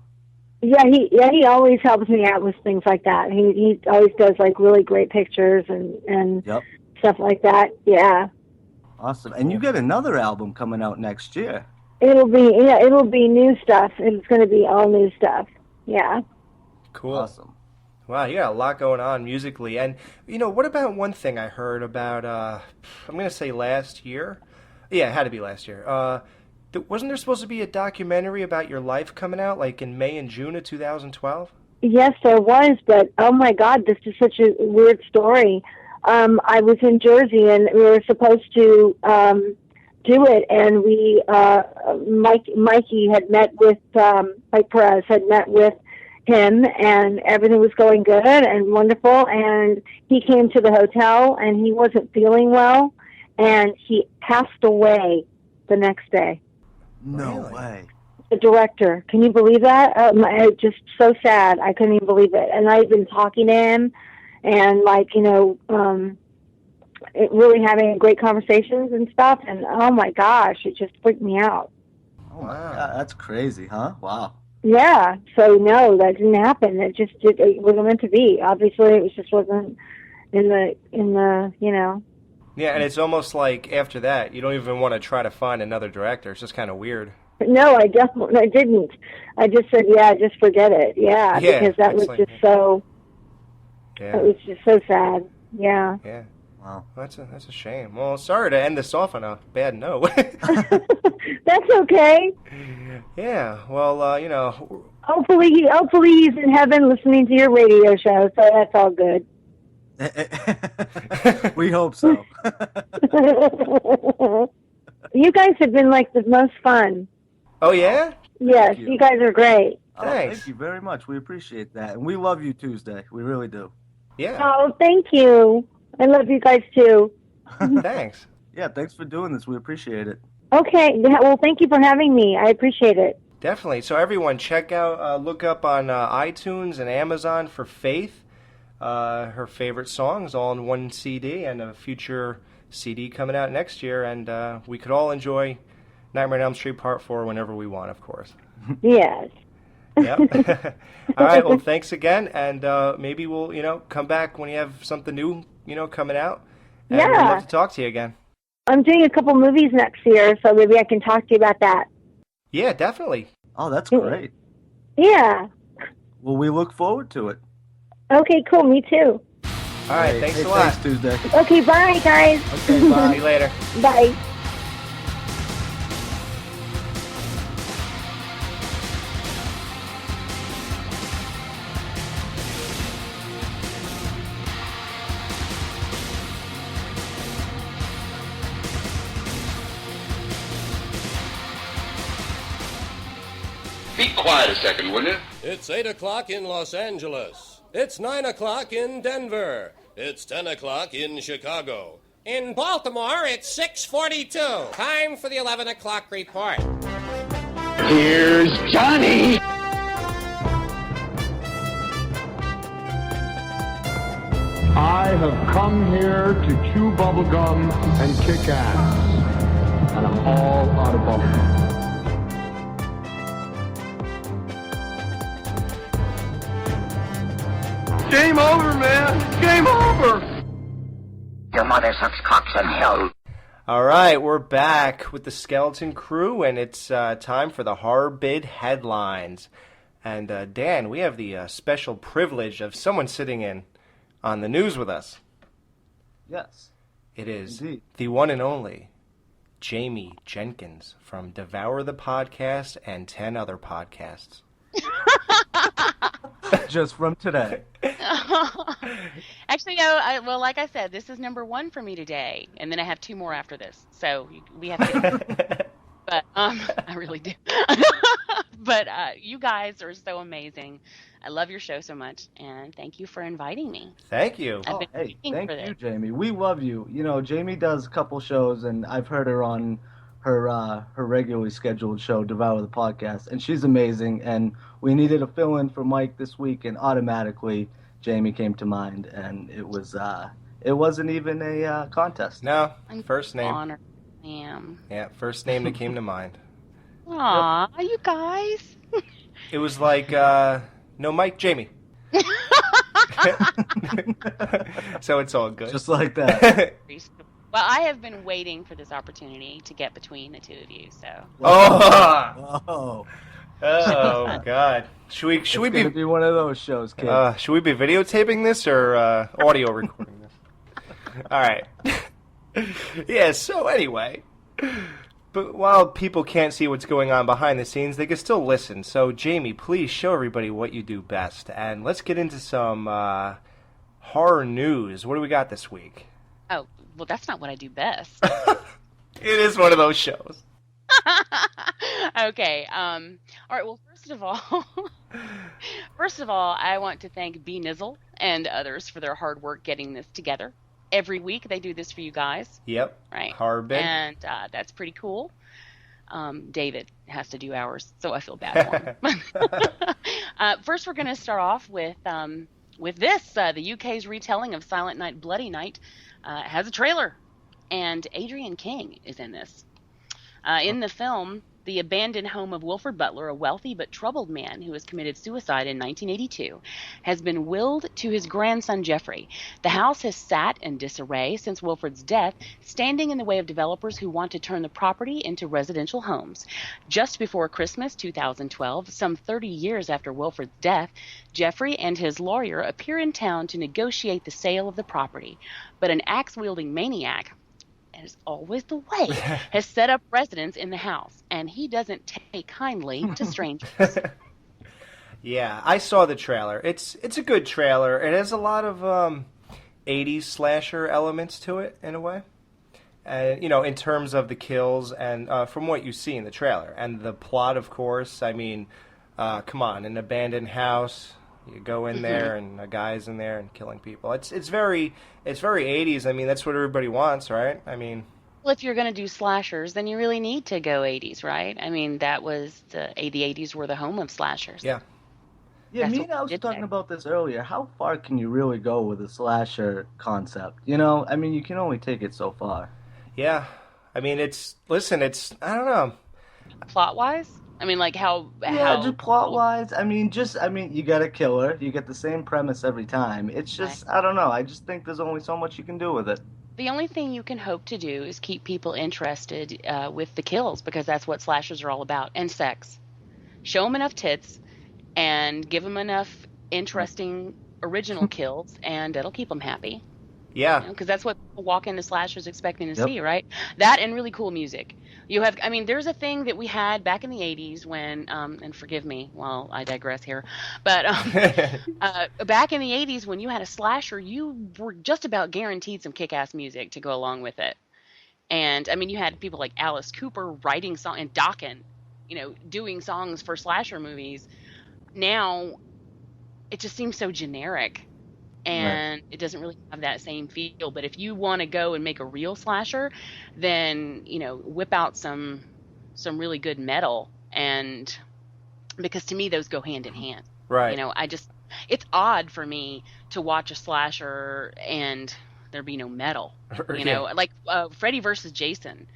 Yeah, he always helps me out with things like that. He always does, like, really great pictures and stuff like that. Yeah. Awesome. And you get another album coming out next year. It'll be new stuff. It's going to be all new stuff. Yeah. Cool. Awesome. Wow, you got a lot going on musically. And, what about one thing I heard about, I'm going to say last year? Yeah, it had to be last year. Wasn't there supposed to be a documentary about your life coming out, like in May and June of 2012? Yes, there was, but oh my God, this is such a weird story. I was in Jersey, and we were supposed to do it, and we, Mikey had met with, Mike Perez had met with him, and everything was going good and wonderful, and he came to the hotel, and he wasn't feeling well, and he passed away the next day. No way. The director. Can you believe that? Just so sad. I couldn't even believe it. And I've been talking to him, and really having great conversations and stuff, and oh my gosh, it just freaked me out. Oh my God, that's crazy, huh? Wow. Yeah, so no, that didn't happen. It wasn't meant to be. Obviously, it just wasn't in the. Yeah, and it's almost like after that, you don't even want to try to find another director. It's just kind of weird. No, I didn't. I just said, just forget it. Yeah, because that was just so. Yeah. It was just so sad. Yeah. Yeah. Wow. That's a shame. Well, sorry to end this off on a bad note. That's okay. Yeah. Well, Hopefully he's in heaven listening to your radio show, so that's all good. We hope so. You guys have been like the most fun. Oh, yeah? Yes, you guys are great. Thanks. Thank you very much. We appreciate that. And we love you, Tuesday. We really do. Yeah. Oh, thank you. I love you guys, too. Thanks. Yeah, thanks for doing this. We appreciate it. Okay. Well, thank you for having me. I appreciate it. Definitely. So everyone, check out, look up on iTunes and Amazon for Faith. Her favorite songs all in one CD, and a future CD coming out next year. And we could all enjoy Nightmare on Elm Street Part 4 whenever we want, of course. Yes. Yep. All right. Well, thanks again, and maybe we'll, come back when you have something new, coming out. And we'd love to talk to you again. I'm doing a couple movies next year, so maybe I can talk to you about that. Yeah, definitely. Oh, that's great. Yeah. Well, we look forward to it. Okay, cool. Me too. All right. Thanks a lot. Thanks, Tuesday. Okay, bye, guys. Okay, bye. See you later. Bye. Be quiet a second, will you? It's 8 o'clock in Los Angeles. It's 9 o'clock in Denver. It's 10 o'clock in Chicago. In Baltimore, it's 6:42. Time for the 11 o'clock report. Here's Johnny. I have come here to chew bubblegum and kick ass. And I'm all out of bubblegum. Game over, man. Game over. Your mother sucks cocks in hell. All right, we're back with the Skeleton Crew, and it's time for the Horror Bid headlines. And Dan, we have the special privilege of someone sitting in on the news with us. Yes. It is Indeed. the one and only Jamie Jenkins from Devour the Podcast and 10 other podcasts. Just from today. Actually, no. Well, like I said, this is number 1 for me today, and then I have 2 more after this. So we have to. But I really do. But you guys are so amazing. I love your show so much, and thank you for inviting me. Thank you. Thank you, Jamie. We love you. You know, Jamie does a couple shows, and I've heard her on her regularly scheduled show, Devour the Podcast, and she's amazing. And we needed a fill-in for Mike this week, and automatically Jamie came to mind, and it wasn't even a contest. No, first name. Honored. I am. Yeah, first name that came to mind. Aw, you guys. It was like, no Mike, Jamie. So it's all good. Just like that. Well, I have been waiting for this opportunity to get between the 2 of you, so. Oh, God. Should we be one of those shows, kid? Should we be videotaping this or audio recording this? All right. Yeah, so anyway, but while people can't see what's going on behind the scenes, they can still listen. So, Jamie, please show everybody what you do best, and let's get into some horror news. What do we got this week? Oh, well, that's not what I do best. It is one of those shows. Okay. All right. Well, first of all, I want to thank B. Nizzle and others for their hard work getting this together. Every week they do this for you guys. Yep. Right. Harbin. And that's pretty cool. David has to do ours, so I feel bad for him. First, we're going to start off with this. The UK's retelling of Silent Night, Bloody Night has a trailer, and Adrian King is in this. In the film, the abandoned home of Wilford Butler, a wealthy but troubled man who has committed suicide in 1982, has been willed to his grandson Jeffrey. The house has sat in disarray since Wilford's death, standing in the way of developers who want to turn the property into residential homes. Just before Christmas 2012, some 30 years after Wilford's death, Jeffrey and his lawyer appear in town to negotiate the sale of the property. But an axe-wielding maniac, as always the way, has set up residence in the house, and he doesn't take kindly to strangers. Yeah, I saw the trailer. It's a good trailer. It has a lot of 80s slasher elements to it, in a way. In terms of the kills and from what you see in the trailer. And the plot, of course, I mean, come on, an abandoned house. You go in there, and a guy's in there and killing people. It's very 80s. I mean, that's what everybody wants, right? I mean, well, if you're going to do slashers, then you really need to go 80s, right? I mean, that was the 80s were the home of slashers. Yeah. Yeah, me and I was talking about this earlier. How far can you really go with a slasher concept? You know, I mean, you can only take it so far. Yeah. I mean, I don't know. Plot-wise? I mean, like how just plot-wise. I mean, you got a killer. You get the same premise every time. It's just, right. I don't know. I just think there's only so much you can do with it. The only thing you can hope to do is keep people interested with the kills, because that's what slashers are all about, and sex. Show them enough tits and give them enough interesting original kills, and it'll keep them happy. Yeah. Because that's what people walk into slashers expecting to see, right? That and really cool music. There's a thing that we had back in the 80s when, and forgive me while I digress here, but back in the 80s when you had a slasher, you were just about guaranteed some kick-ass music to go along with it. And, I mean, you had people like Alice Cooper writing songs, and Dokken, doing songs for slasher movies. Now, it just seems so generic. And it doesn't really have that same feel. But if you want to go and make a real slasher, then, whip out some really good metal. And because to me, those go hand in hand. Right. It's odd for me to watch a slasher and there be no metal. Like Freddy versus Jason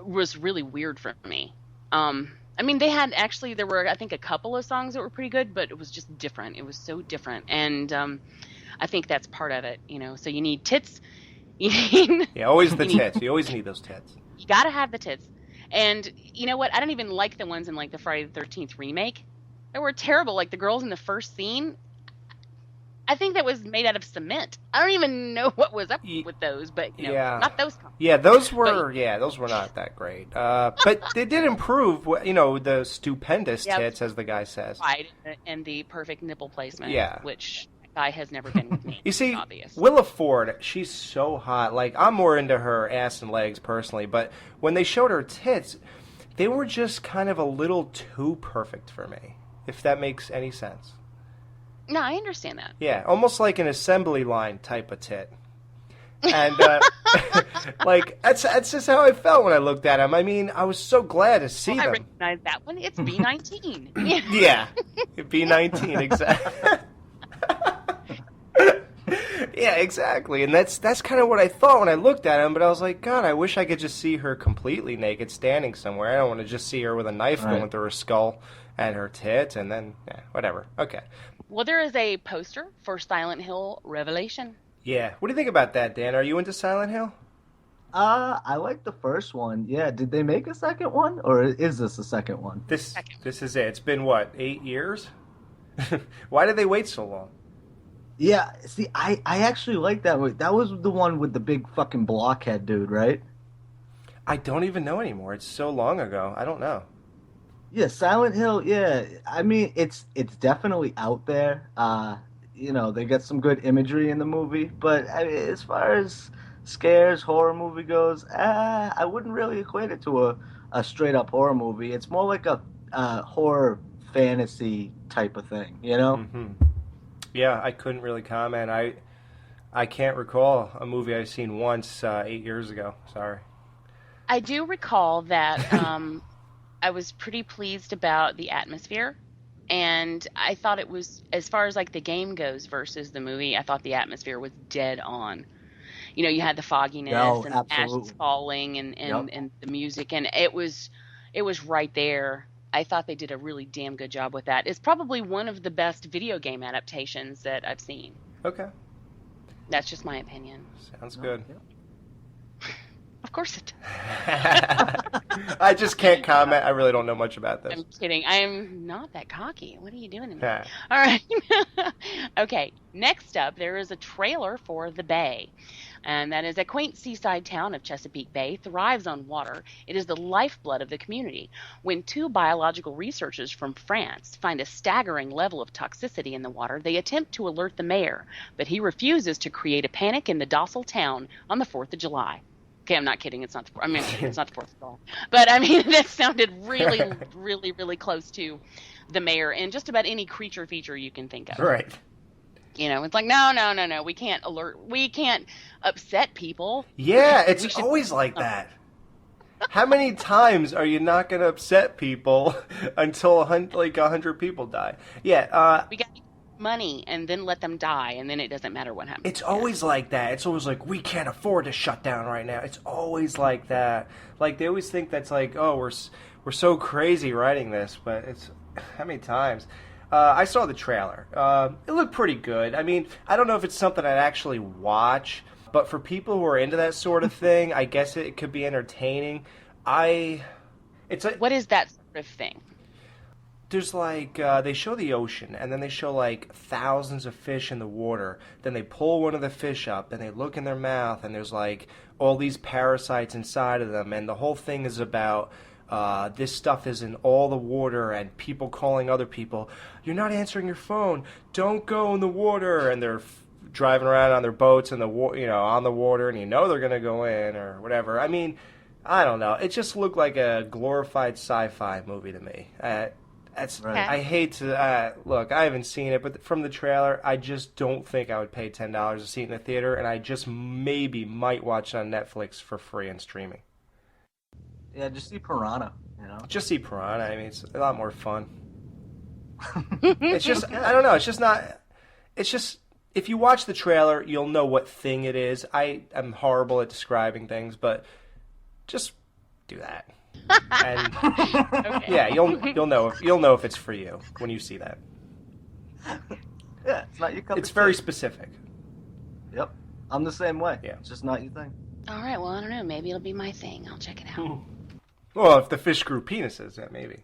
was really weird for me. There were, I think, a couple of songs that were pretty good, but it was just different. It was so different. And I think that's part of it, So you need tits. Always the tits. You always need those tits. You got to have the tits. And you know what? I don't even like the ones in, like, the Friday the 13th remake. They were terrible. Like, the girls in the first scene, I think that was made out of cement. I don't even know what was up with those, but not those kinds. Yeah, those were not that great. But they did improve. The stupendous tits, as the guy says. Right, and the perfect nipple placement. Yeah, which guy has never been with me. You see, obvious. Willa Ford, she's so hot. Like, I'm more into her ass and legs personally, but when they showed her tits, they were just kind of a little too perfect for me. If that makes any sense. No, I understand that. Yeah, almost like an assembly line type of tit. And, like, that's just how I felt when I looked at him. I mean, I was so glad to see them. I recognize that one. It's B19. Yeah, B19, exactly. Yeah, exactly. And that's kind of what I thought when I looked at him, but I was like, God, I wish I could just see her completely naked standing somewhere. I don't want to just see her with a knife going through her skull and her tits, and then, whatever. Okay. Well, there is a poster for Silent Hill Revelation. Yeah. What do you think about that, Dan? Are you into Silent Hill? I like the first one. Yeah. Did they make a second one, or is this the second one? This is it. It's been, 8 years? Why did they wait so long? Yeah, see, I actually like that one. That was the one with the big fucking blockhead dude, right? I don't even know anymore. It's so long ago. I don't know. Yeah, Silent Hill, yeah. I mean, it's definitely out there. They get some good imagery in the movie. But, I mean, as far as scares, horror movie goes, I wouldn't really equate it to a straight-up horror movie. It's more like a horror fantasy type of thing, Mm-hmm. Yeah, I couldn't really comment. I can't recall a movie I've seen once 8 years ago. Sorry. I do recall that I was pretty pleased about the atmosphere, and I thought it was, as far as like the game goes versus the movie, I thought the atmosphere was dead on. You had the fogginess and the ashes falling and the music, and it was right there. I thought they did a really damn good job with that. It's probably one of the best video game adaptations that I've seen. Okay. That's just my opinion. Sounds good. Of course it does. I just can't comment. I really don't know much about this. I'm kidding. I am not that cocky. What are you doing to me? Yeah. All right. Okay. Next up, there is a trailer for The Bay. And that is a quaint seaside town of Chesapeake Bay thrives on water. It is the lifeblood of the community. When two biological researchers from France find a staggering level of toxicity in the water, they attempt to alert the mayor, but he refuses to create a panic in the docile town on the 4th of July. Okay, I'm not kidding. It's not the 4th of July. But, I mean, that sounded really, really, really close to the mayor and just about any creature feature you can think of. Right. It's like, no. We can't upset people. Yeah, it's always like that. How many times are you not going to upset people until 100 people die? Yeah. We got money and then let them die, and then it doesn't matter what happens. It's always like that. It's always like, we can't afford to shut down right now. It's always like that. Like, they always think that's like, oh, we're so crazy writing this, but it's how many times? I saw the trailer. It looked pretty good. I mean, I don't know if it's something I'd actually watch, but for people who are into that sort of thing, I guess it could be entertaining. What is that sort of thing? There's like, they show the ocean, and then they show like thousands of fish in the water. Then they pull one of the fish up, and they look in their mouth, and there's like all these parasites inside of them, and the whole thing is about this stuff is in all the water, and people calling other people, you're not answering your phone, don't go in the water, and they're driving around on their boats in the on the water, and they're going to go in or whatever. I mean, I don't know. It just looked like a glorified sci-fi movie to me. I hate to look. I haven't seen it, but from the trailer, I just don't think I would pay $10 a seat in a theater, and I just maybe might watch it on Netflix for free and streaming. Yeah, just see Piranha. Just see Piranha. I mean, it's a lot more fun. It's just I don't know. It's just not. It's just if you watch the trailer, you'll know what thing it is. I am horrible at describing things, but just do that. And Okay. yeah, you'll know if it's for you when you see that. Yeah, it's not your cup. It's very specific. Yep, I'm the same way. Yeah, it's just not your thing. All right, well, I don't know. Maybe it'll be my thing. I'll check it out. Well, if the fish grew penises, then maybe.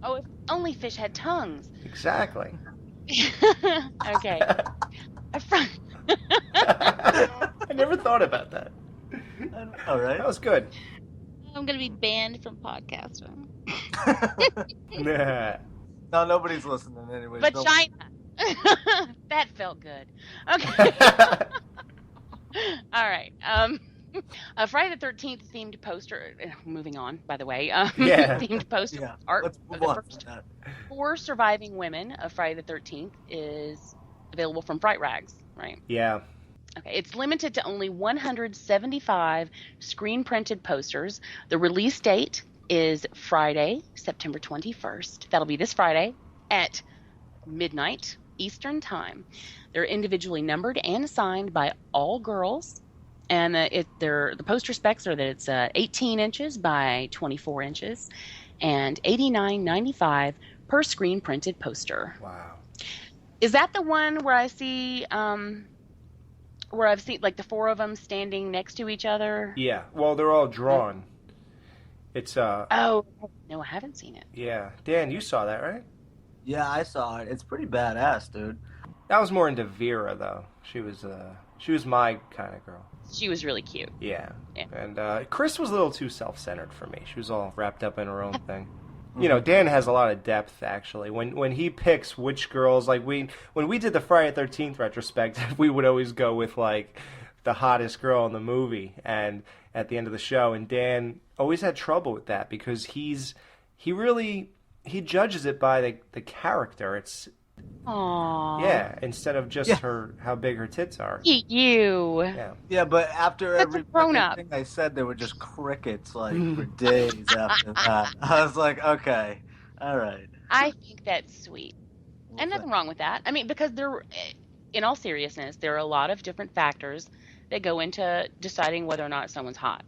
Oh, if only fish had tongues. Exactly. Okay. I never thought about that. All right. That was good. I'm gonna be banned from podcasting. Nah. No, nobody's listening anyway. Vagina. That felt good. Okay. All right. A Friday the 13th themed poster. Moving on, by the way. Themed poster art of the first 4 surviving women of Friday the 13th is available from Fright Rags, right? Yeah. Okay, it's limited to only 175 screen-printed posters. The release date is Friday, September 21st. That'll be this Friday at midnight Eastern Time. They're individually numbered and signed by all girls, and the poster specs are that it's 18 inches by 24 inches and $89.95 per screen-printed poster. Wow. Is that the one where I see... where I've seen like the 4 of them standing next to each other? Yeah. Well, they're all drawn. It's Oh no, I haven't seen it. Yeah, Dan, you saw that, right? Yeah, I saw it. It's pretty badass, dude. I was more into Vera though. She was my kind of girl. She was really cute. Yeah. And Chris was a little too self-centered for me. She was all wrapped up in her own thing. You know, Dan has a lot of depth, actually. When he picks which girls, like when we did the Friday the 13th retrospective, we would always go with, like, the hottest girl in the movie and at the end of the show. And Dan always had trouble with that because he judges it by the character. It's... Aww. Yeah, instead of just how big her tits are. You. Yeah, but after every grown-up thing I said, there were just crickets, like, for days after that. I was like, okay, all right. I think that's sweet. And nothing wrong with that. I mean, because in all seriousness, there are a lot of different factors that go into deciding whether or not someone's hot.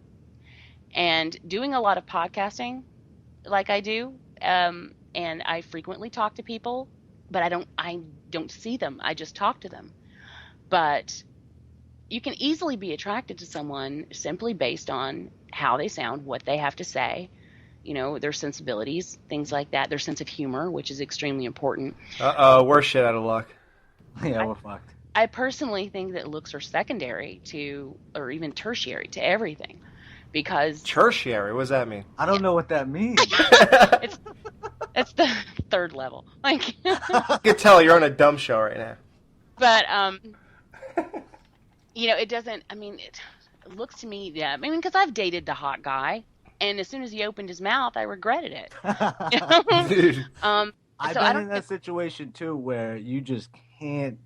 And doing a lot of podcasting, like I do, and I frequently talk to people, but I don't see them. I just talk to them. But you can easily be attracted to someone simply based on how they sound, what they have to say, you know, their sensibilities, things like that, their sense of humor, which is extremely important. We're shit out of luck. Yeah, we're fucked. I personally think that looks are secondary to, or even tertiary to everything. Because tertiary, what does that mean? I don't know what that means. It's the 3rd level. Like you can tell you're on a dumb show right now. But you know, it doesn't. I mean, it looks to me. Yeah, I mean, because I've dated the hot guy, and as soon as he opened his mouth, I regretted it. I've been in that situation too, where you just can't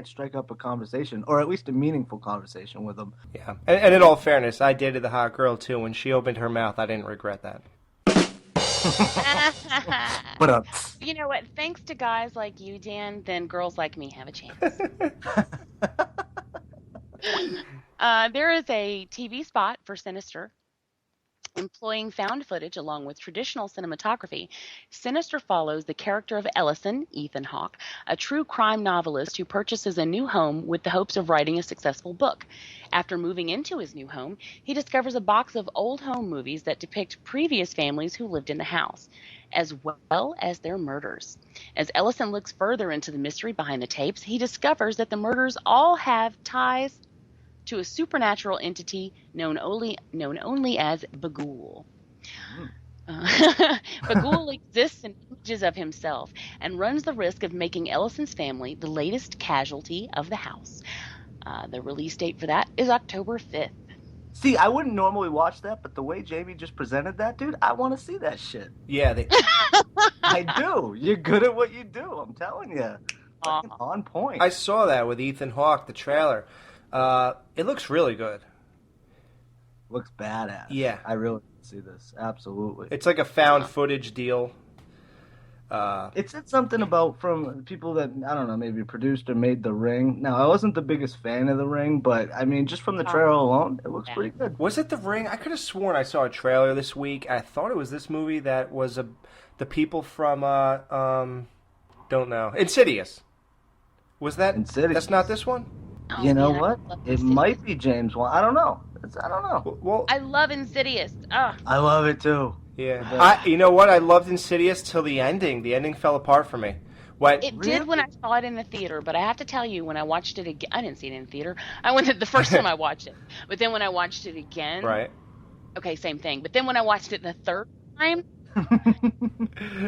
strike up a conversation, or at least a meaningful conversation with them. Yeah, and in all fairness, I dated the hot girl too. When she opened her mouth, I didn't regret that. But you know what? Thanks to guys like you, Dan, then girls like me have a chance. There is a TV spot for Sinister. Employing found footage along with traditional cinematography, Sinister follows the character of Ellison, Ethan Hawke, a true crime novelist who purchases a new home with the hopes of writing a successful book. After moving into his new home, he discovers a box of old home movies that depict previous families who lived in the house, as well as their murders. As Ellison looks further into the mystery behind the tapes, he discovers that the murders all have ties to a supernatural entity known only as Bagul. Bagul exists in images of himself and runs the risk of making Ellison's family the latest casualty of the house. The release date for that is October 5th. See, I wouldn't normally watch that, but the way Jamie just presented that, dude, I want to see that shit. Yeah, I do. You're good at what you do, I'm telling you. On point. I saw that with Ethan Hawke, the trailer. It looks really good. Looks badass. Yeah. I really see this. Absolutely. It's like a found footage deal. It said something about from people that, I don't know, maybe produced or made The Ring. Now, I wasn't the biggest fan of The Ring, but, I mean, just from the trailer alone, it looks pretty good. Was it The Ring? I could have sworn I saw a trailer this week. I thought it was this movie that was the people from, don't know. Insidious. Was that? Insidious. That's not this one? Oh, you know what? It might be James Wan. I don't know. I don't know. Well, I love Insidious. I love it too. Yeah. You know what? I loved Insidious till the ending. The ending fell apart for me. What? It did when I saw it in the theater, but I have to tell you, when I watched it again, I didn't see it in the theater. I went the first time I watched it, but then when I watched it again, Right. Okay, same thing. But then when I watched it the third time,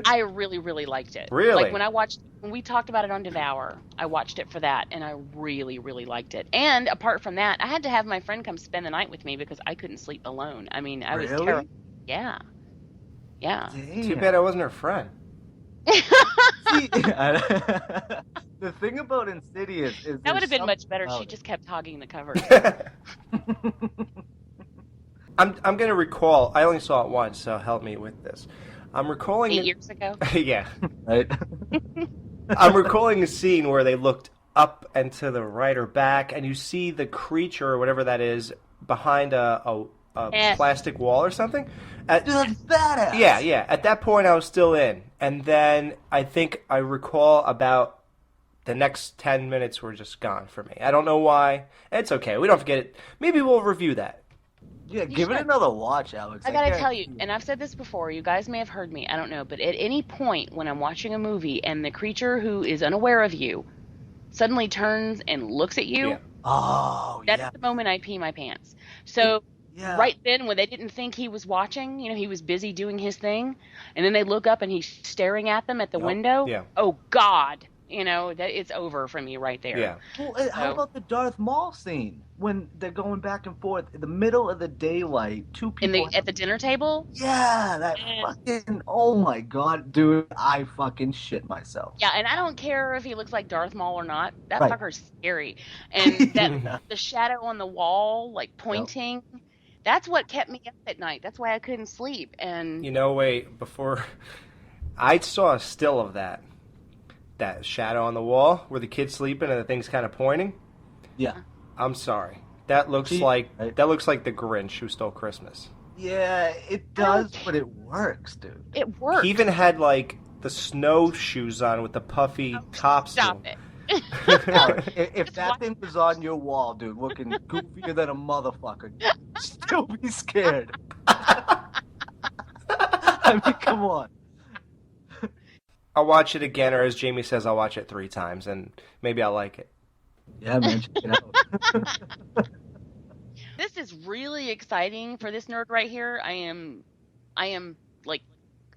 I really, really liked it. Really? Like when we talked about it on Devour, I watched it for that, and I really, really liked it. And apart from that, I had to have my friend come spend the night with me because I couldn't sleep alone. I mean, I was terrible. Yeah. Yeah. Damn. Too bad I wasn't her friend. The thing about Insidious is that would have been much better. She just kept hogging the covers. I'm gonna recall. I only saw it once, so help me with this. I'm recalling 8 years ago. Yeah. Right. I'm recalling a scene where they looked up and to the right or back, and you see the creature or whatever that is behind a plastic wall or something. Dude, that's badass. Yeah. At that point, I was still in, and then I think I recall about the next 10 minutes were just gone for me. I don't know why. It's okay. We don't forget it. Maybe we'll review that. Yeah, give it another watch, Alex. I gotta tell you, and I've said this before, you guys may have heard me, I don't know, but at any point when I'm watching a movie and the creature who is unaware of you suddenly turns and looks at you, that's the moment I pee my pants. So right then, when they didn't think he was watching, he was busy doing his thing, and then they look up and he's staring at them at the window, oh God, that it's over for me right there. Yeah. Well, how about the Darth Maul scene when they're going back and forth in the middle of the daylight? Two people at the dinner table. Yeah, that fucking. Oh my God, dude! I fucking shit myself. Yeah, and I don't care if he looks like Darth Maul or not. That fucker's scary, and that the shadow on the wall, like pointing. Yep. That's what kept me up at night. That's why I couldn't sleep. And wait, before I saw a still of that shadow on the wall where the kid's sleeping and the thing's kind of pointing. Yeah. I'm sorry. That looks like the Grinch who stole Christmas. Yeah, it does, but it works, dude. It works. He even had like the snowshoes on with the puffy tops. Stop it. If that thing was on your wall, dude, looking goofier than a motherfucker, you'd still be scared. I mean, come on. I'll watch it again, or as Jamie says, I'll watch it 3 times, and maybe I'll like it. Yeah, man, check it out. This is really exciting for this nerd right here. I am like,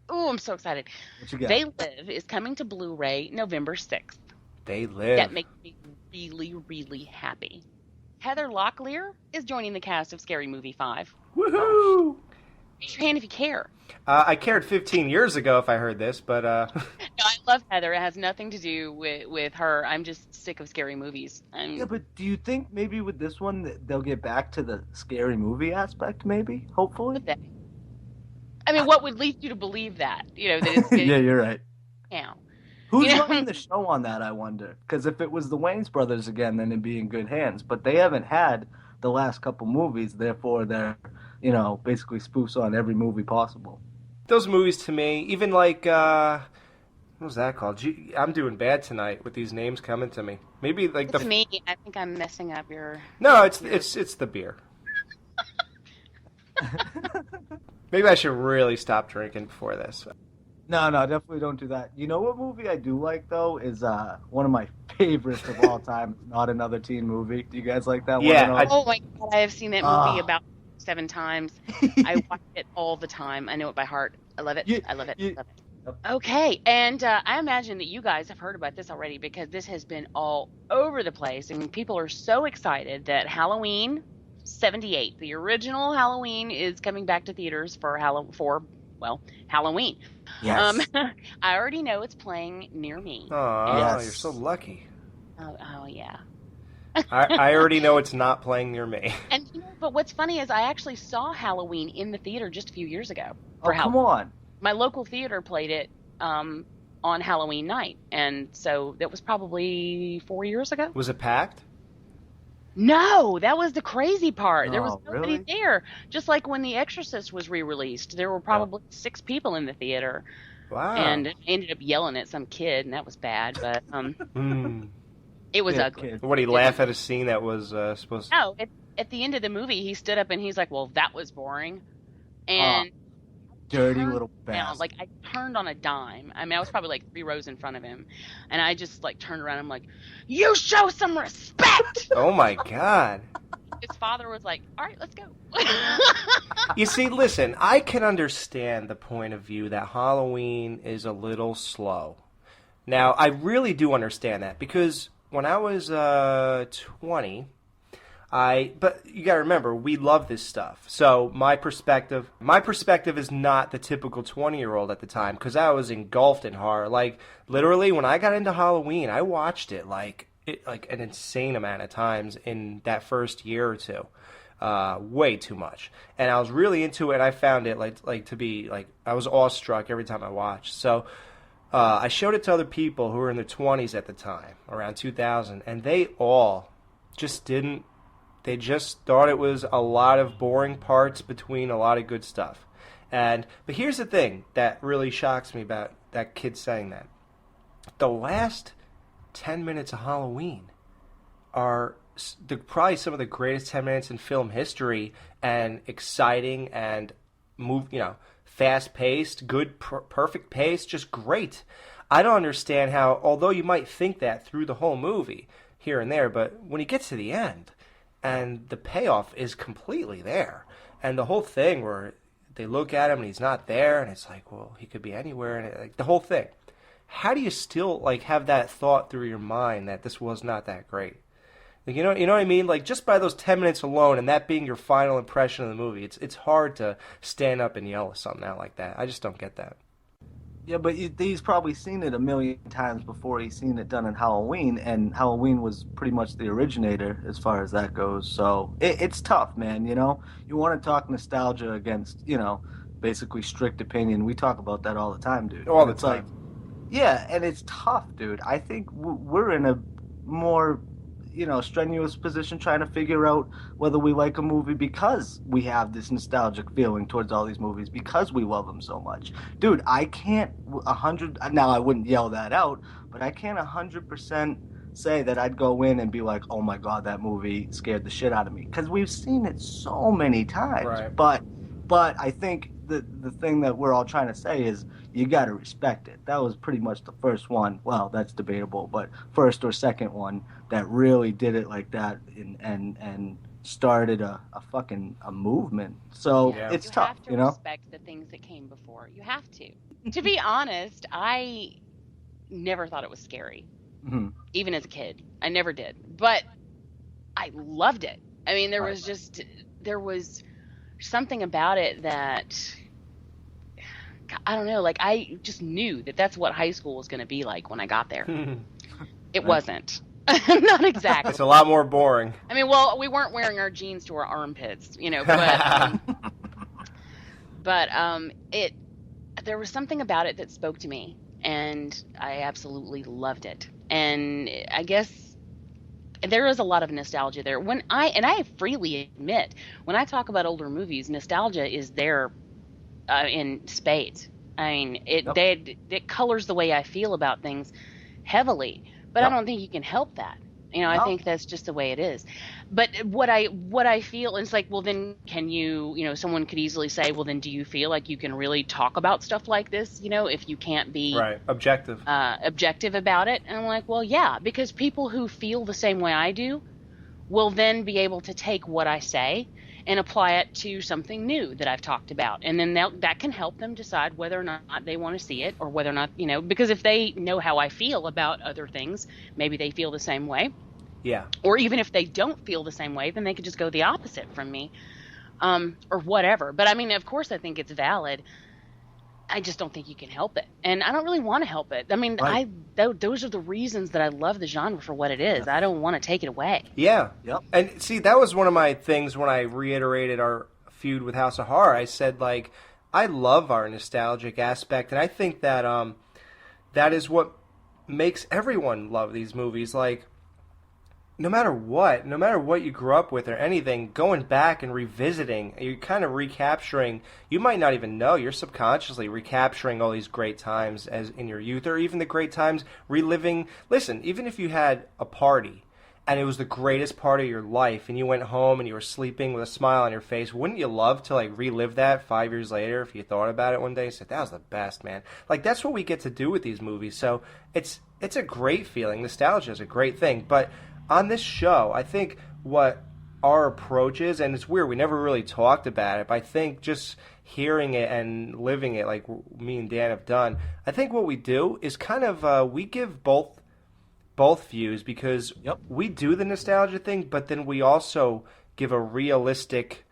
I'm so excited. What you got? They Live is coming to Blu-ray November 6th. They Live. That makes me really, really happy. Heather Locklear is joining the cast of Scary Movie 5. Woohoo! Raise your hand if you care. I cared 15 years ago if I heard this, but... No, I love Heather. It has nothing to do with her. I'm just sick of scary movies. Yeah, but do you think maybe with this one they'll get back to the scary movie aspect, maybe? Hopefully? I mean, what would lead you to believe that? That it's yeah, you're right. Yeah. Who's running the show on that, I wonder? Because if it was the Wayans brothers again, then it'd be in good hands. But they haven't had the last couple movies, therefore they're, basically spoofs on every movie possible. Those movies to me, even like, what was that called? Gee, I'm doing bad tonight with these names coming to me. Maybe like it's me. I think I'm messing up your... No, it's the beer. Maybe I should really stop drinking before this. No, definitely don't do that. You know what movie I do like, though, is one of my favorites of all time, Not Another Teen Movie. Do you guys like that one? Yeah. Oh, my God, I have seen that movie about 7 times. I watch it all the time. I know it by heart. I love it. I love it. Okay, and I imagine that you guys have heard about this already because this has been all over the place, and people are so excited that Halloween 78, the original Halloween, is coming back to theaters for Halloween. Yes. I already know it's playing near me. Oh, yes. You're so lucky. Oh yeah. I already know it's not playing near me. And but what's funny is I actually saw Halloween in the theater just a few years ago. Come on. My local theater played it on Halloween night, and so that was probably 4 years ago. Was it packed? No, that was the crazy part. There was nobody really? there. Just like when The Exorcist was re-released, there were probably 6 people in the theater. Wow. And I ended up yelling at some kid, and that was bad, but it was ugly. What, did he laugh at a scene that was supposed to... No, at the end of the movie, he stood up and he's like, well, that was boring. And dirty little down. bastard. Like, I turned on a dime. I mean, I was probably like 3 rows in front of him, and I just like turned around. I'm like, "You show some respect." Oh my God. His father was like, "All right, let's go." You see, listen, I can understand the point of view that Halloween is a little slow. Now, I really do understand that, because when I was 20, but you got to remember, we love this stuff. So my perspective is not the typical 20-year-old at the time, because I was engulfed in horror. Like, literally, when I got into Halloween, I watched it like an insane amount of times in that first year or two. Way too much. And I was really into it, and I found it like to be like, I was awestruck every time I watched. So I showed it to other people who were in their 20s at the time, around 2000, and they all just didn't. They just thought it was a lot of boring parts between a lot of good stuff. But here's the thing that really shocks me about that kid saying that. The last 10 minutes of Halloween are probably some of the greatest 10 minutes in film history, and exciting and fast-paced, good, perfect pace, just great. I don't understand how, although you might think that through the whole movie, here and there, but when you get to the end, and the payoff is completely there, and the whole thing where they look at him and he's not there, and it's like, well, he could be anywhere, and like the whole thing. How do you still like have that thought through your mind that this was not that great? Like, you know what I mean? Like, just by those 10 minutes alone, and that being your final impression of the movie, it's hard to stand up and yell at something out like that. I just don't get that. Yeah, but he's probably seen it a million times before he's seen it done in Halloween, and Halloween was pretty much the originator as far as that goes. So it's tough, man, you know? You want to talk nostalgia against, basically strict opinion. We talk about that all the time, dude. All the time. Like, yeah, and it's tough, dude. I think we're in a more strenuous position trying to figure out whether we like a movie because we have this nostalgic feeling towards all these movies because we love them so much. Dude, I can't now I wouldn't yell that out, but I can't 100% say that I'd go in and be like, oh my God, that movie scared the shit out of me. Because we've seen it so many times. Right. But I think the thing that we're all trying to say is you got to respect it. That was pretty much the first one. Well, that's debatable, but first or second one that really did it like that and started a movement. So it's tough, You have to respect the things that came before. You have to. To be honest, I never thought it was scary, even as a kid. I never did, but I loved it. I mean, there was something about it that, I don't know, like I just knew that that's what high school was going to be like when I got there. It wasn't. Not exactly. It's a lot more boring. I mean, well, we weren't wearing our jeans to our armpits, but there was something about it that spoke to me, and I absolutely loved it. And I guess there is a lot of nostalgia there. I freely admit, when I talk about older movies, nostalgia is there in spades. I mean, it colors the way I feel about things heavily, but I don't think you can help that. I think that's just the way it is. But what I feel is like, well, then can you, someone could easily say, well, then do you feel like you can really talk about stuff like this, if you can't be objective about it? And I'm like, well, yeah, because people who feel the same way I do will then be able to take what I say and apply it to something new that I've talked about. And then that can help them decide whether or not they want to see it, or whether or not, because if they know how I feel about other things, maybe they feel the same way. Yeah. Or even if they don't feel the same way, then they could just go the opposite from me, or whatever. But I mean, of course I think it's valid. I just don't think you can help it. And I don't really want to help it. I mean, those are the reasons that I love the genre for what it is. I don't want to take it away. Yeah. Yep. And see, that was one of my things when I reiterated our feud with House of Horror. I said, like, I love our nostalgic aspect, and I think that that is what makes everyone love these movies. Like, no matter what you grew up with or anything, going back and revisiting, you're kind of recapturing, you might not even know, you're subconsciously recapturing all these great times as in your youth, or even the great times reliving. Listen, even if you had a party and it was the greatest part of your life, and you went home and you were sleeping with a smile on your face, wouldn't you love to like relive that 5 years later if you thought about it one day and said, that was the best, man? Like, that's what we get to do with these movies. So it's a great feeling. Nostalgia is a great thing. But on this show, I think what our approach is, and it's weird, we never really talked about it, but I think just hearing it and living it like me and Dan have done, I think what we do is kind of we give both views, because we do the nostalgia thing, but then we also give a realistic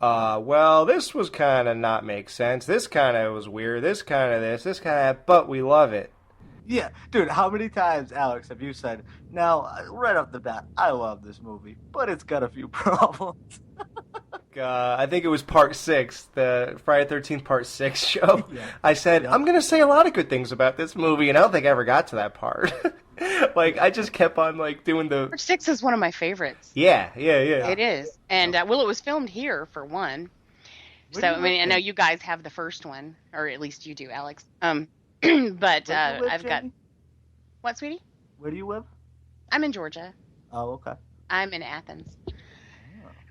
well, this was kind of not make sense, this kind of was weird, this kind of this kind of that, but we love it. Yeah, dude, how many times, Alex, have you said, now, right off the bat, I love this movie, but it's got a few problems? I think it was part 6, the Friday the 13th part 6 show. Yeah. I said, I'm going to say a lot of good things about this movie, and I don't think I ever got to that part. Like, I just kept on, like, doing the... Part 6 is one of my favorits. Yeah. It is. And, well, it was filmed here, for one. So, I mean, I know you guys have the first one, or at least you do, Alex. But I've got... What, sweetie? Where do you live? I'm in Georgia. Oh, okay. I'm in Athens.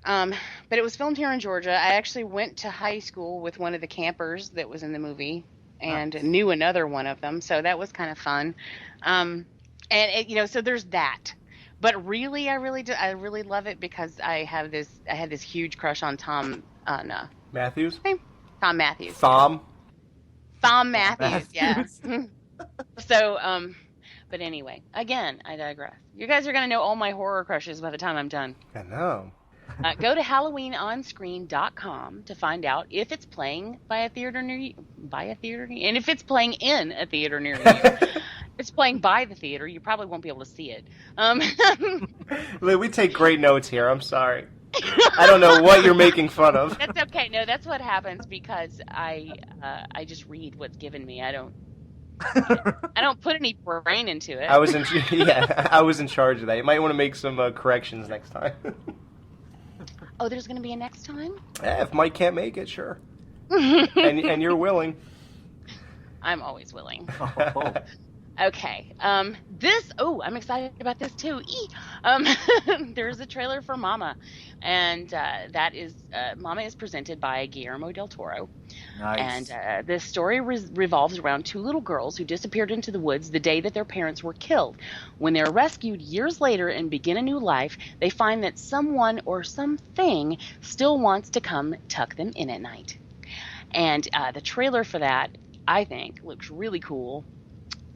But it was filmed here in Georgia. I actually went to high school with one of the campers that was in the movie and knew another one of them. So that was kind of fun. And it, you know, so there's that. But really, I really love it because I had this huge crush on Tom Matthews? Tom Matthews. Tom Matthews, yeah. So, but anyway, again, I digress. You guys are going to know all my horror crushes by the time I'm done. I know. Go to HalloweenOnScreen.com to find out if it's playing by a theater near you, and if it's playing in a theater near you. If it's playing by the theater, you probably won't be able to see it. We take great notes here. I'm sorry. I don't know what you're making fun of. That's okay. No, that's what happens because I just read what's given me. I don't put any brain into it. I was in charge of that. You might want to make some corrections next time. Oh, there's going to be a next time? Yeah, if Mike can't make it, sure. and you're willing. I'm always willing. Okay. I'm excited about this too. There's a trailer for Mama, and that is Mama is presented by Guillermo del Toro. Nice. And this story revolves around two little girls who disappeared into the woods the day that their parents were killed. When they're rescued years later and begin a new life, they find that someone or something still wants to come tuck them in at night. And the trailer for that, I think, looks really cool.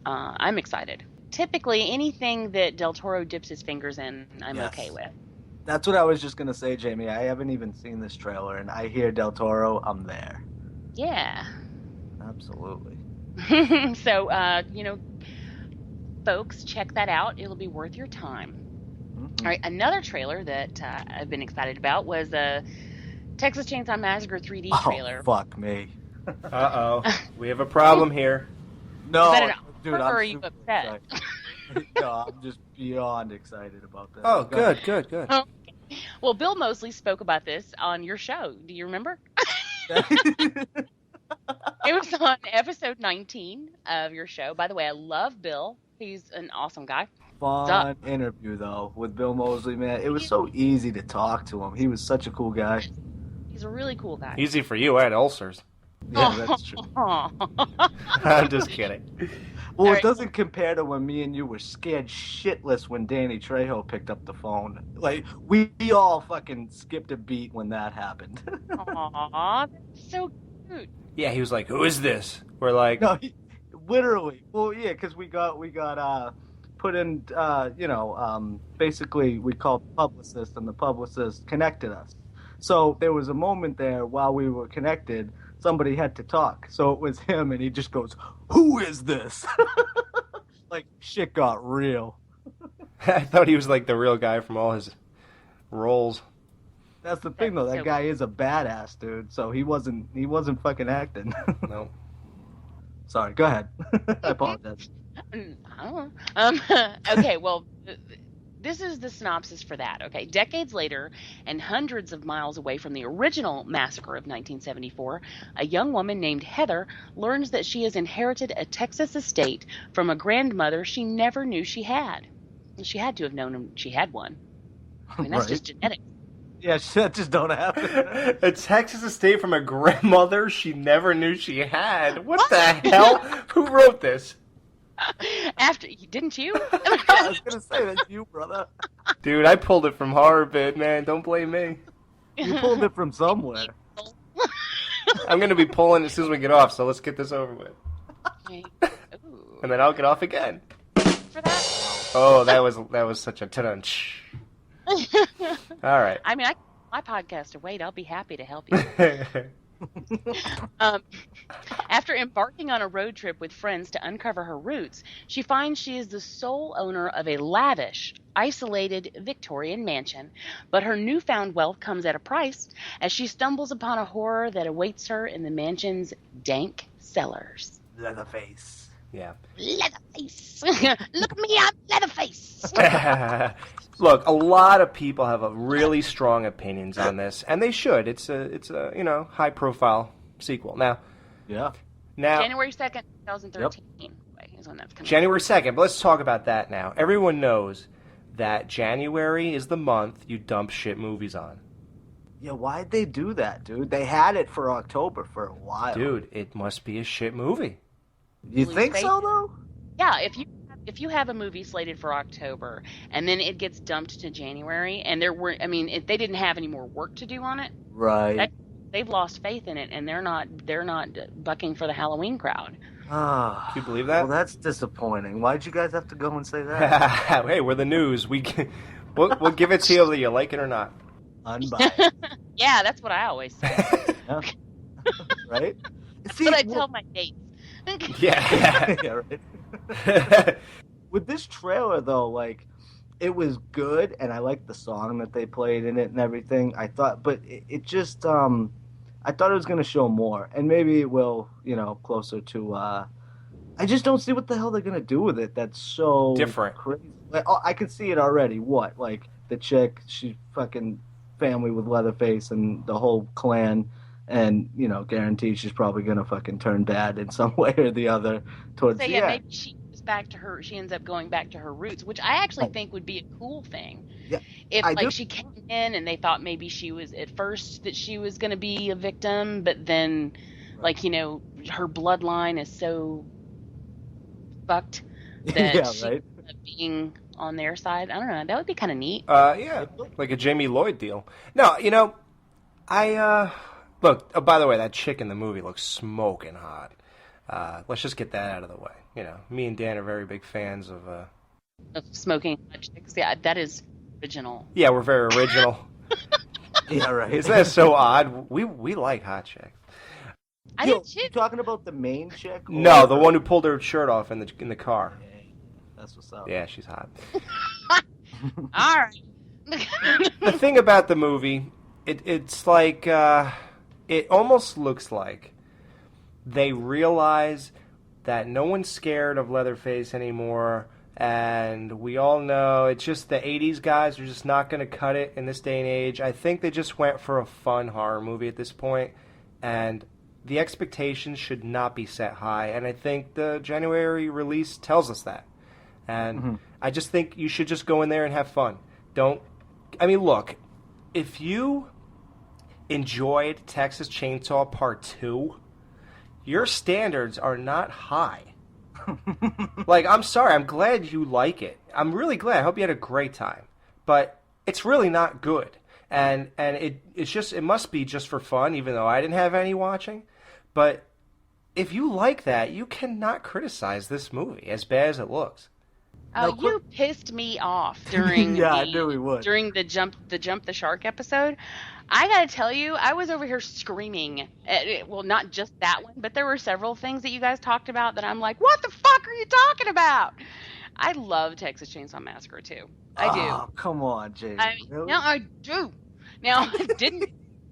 I'm excited. Typically, anything that Del Toro dips his fingers in, I'm okay with. That's what I was just going to say, Jamie. I haven't even seen this trailer, and I hear Del Toro, I'm there. Yeah. Absolutely. So, folks, check that out. It'll be worth your time. Mm-hmm. All right, another trailer that I've been excited about was Texas Chainsaw Massacre 3D trailer. Oh, fuck me. Uh-oh. We have a problem here. No, Is that dude, or are you upset? No, I'm just beyond excited about that. Oh, good. Okay. Well, Bill Moseley spoke about this on your show. Do you remember? It was on episode 19 of your show. By the way, I love Bill. He's an awesome guy. Fun interview, though, with Bill Moseley, man. It was so easy to talk to him. He was such a cool guy. He's a really cool guy. Easy for you. I had ulcers. Yeah, that's true. I'm just kidding. Well, it doesn't compare to when me and you were scared shitless when Danny Trejo picked up the phone. Like, we all fucking skipped a beat when that happened. Aw, that's so cute. Yeah, he was like, "Who is this?" We're like, no, literally. Well, yeah, because we got put in, basically we called the publicist, and the publicist connected us. So there was a moment there while we were connected, somebody had to talk. So it was him, and he just goes, "Who is this?" Like, shit got real. I thought he was like the real guy from all his roles. That's the thing, though. That guy is a badass, dude. So he wasn't fucking acting. No. Sorry, go ahead. I apologize. I don't know. Okay, well, this is the synopsis for that, okay? Decades later, and hundreds of miles away from the original massacre of 1974, a young woman named Heather learns that she has inherited a Texas estate from a grandmother she never knew she had. She had to have known she had one. I mean, that's just genetic. Yeah, that just don't happen. A Texas estate from a grandmother she never knew she had. What the hell? Who wrote this? Didn't you? I was gonna say that's you, brother. Dude, I pulled it from Horrorbit, man. Don't blame me. You pulled it from somewhere. I'm gonna be pulling as soon as we get off, so let's get this over with. Okay. And then I'll get off again. For that? Oh, that was such a tunch. All right. I mean, my podcast to wait. I'll be happy to help you. After embarking on a road trip with friends to uncover her roots, she finds she is the sole owner of a lavish, isolated Victorian mansion. But her newfound wealth comes at a price as she stumbles upon a horror that awaits her in the mansion's dank cellars. Leatherface. Yeah. Leatherface. Look at me, I'm Leatherface. Look, a lot of people have a really strong opinions on this, and they should. It's a high profile sequel. Now January 2nd, 2013 is when that's coming. January 2nd, but let's talk about that now. Everyone knows that January is the month you dump shit movies on. Yeah, why'd they do that, dude? They had it for October for a while. Dude, it must be a shit movie. You think so, though? Yeah, if you have a movie slated for October and then it gets dumped to January, and they didn't have any more work to do on it. Right. They've lost faith in it, and they're not bucking for the Halloween crowd. Ah, can you believe that? Well, that's disappointing. Why'd you guys have to go and say that? Hey, we're the news. We'll give it to you whether you like it or not. Unbiased. Yeah, that's what I always say. Yeah. Right? That's what I tell my dates. Yeah. Yeah, right. With this trailer, though, like, it was good, and I liked the song that they played in it and everything. I thought, but it just, I thought it was going to show more, and maybe it will, closer to, I just don't see what the hell they're going to do with it. That's so different. Crazy. Like, I can see it already. What? Like, the chick, she's fucking family with Leatherface and the whole clan. And, guaranteed she's probably going to fucking turn bad in some way or the other towards the end. Maybe she ends up going back to her roots, which I actually think would be a cool thing. Yeah, if she came in and they thought maybe she was at first that she was going to be a victim, but then, her bloodline is so fucked that she ends up being on their side. I don't know. That would be kind of neat. Yeah, like a Jamie Lloyd deal. No, Look, by the way, that chick in the movie looks smoking hot. Let's just get that out of the way. Me and Dan are very big fans of smoking hot chicks. Yeah, that is original. Yeah, we're very original. Yeah, right. Isn't that so odd? We like hot chicks. You talking about the main chick? No, the one who pulled her shirt off in the car. That's what's up. Yeah, she's hot. All right. The thing about the movie, it's like... it almost looks like they realize that no one's scared of Leatherface anymore, and we all know it's just the 80s guys are just not going to cut it in this day and age. I think they just went for a fun horror movie at this point, and the expectations should not be set high, and I think the January release tells us that. And I just think you should just go in there and have fun. Look, if you enjoyed Texas Chainsaw Part 2, your standards are not high. I'm sorry. I'm glad you like it. I'm really glad. I hope you had a great time. But it's really not good. And it must be just for fun, even though I didn't have any watching. But if you like that, you cannot criticize this movie, as bad as it looks. Oh, you pissed me off during I knew he would. During the jump the shark episode. I gotta tell you, I was over here screaming. Well, not just that one, but there were several things that you guys talked about that I'm like, what the fuck are you talking about? I love Texas Chainsaw Massacre too. I do. Oh, come on, Jamie. Really? No, I do. Now,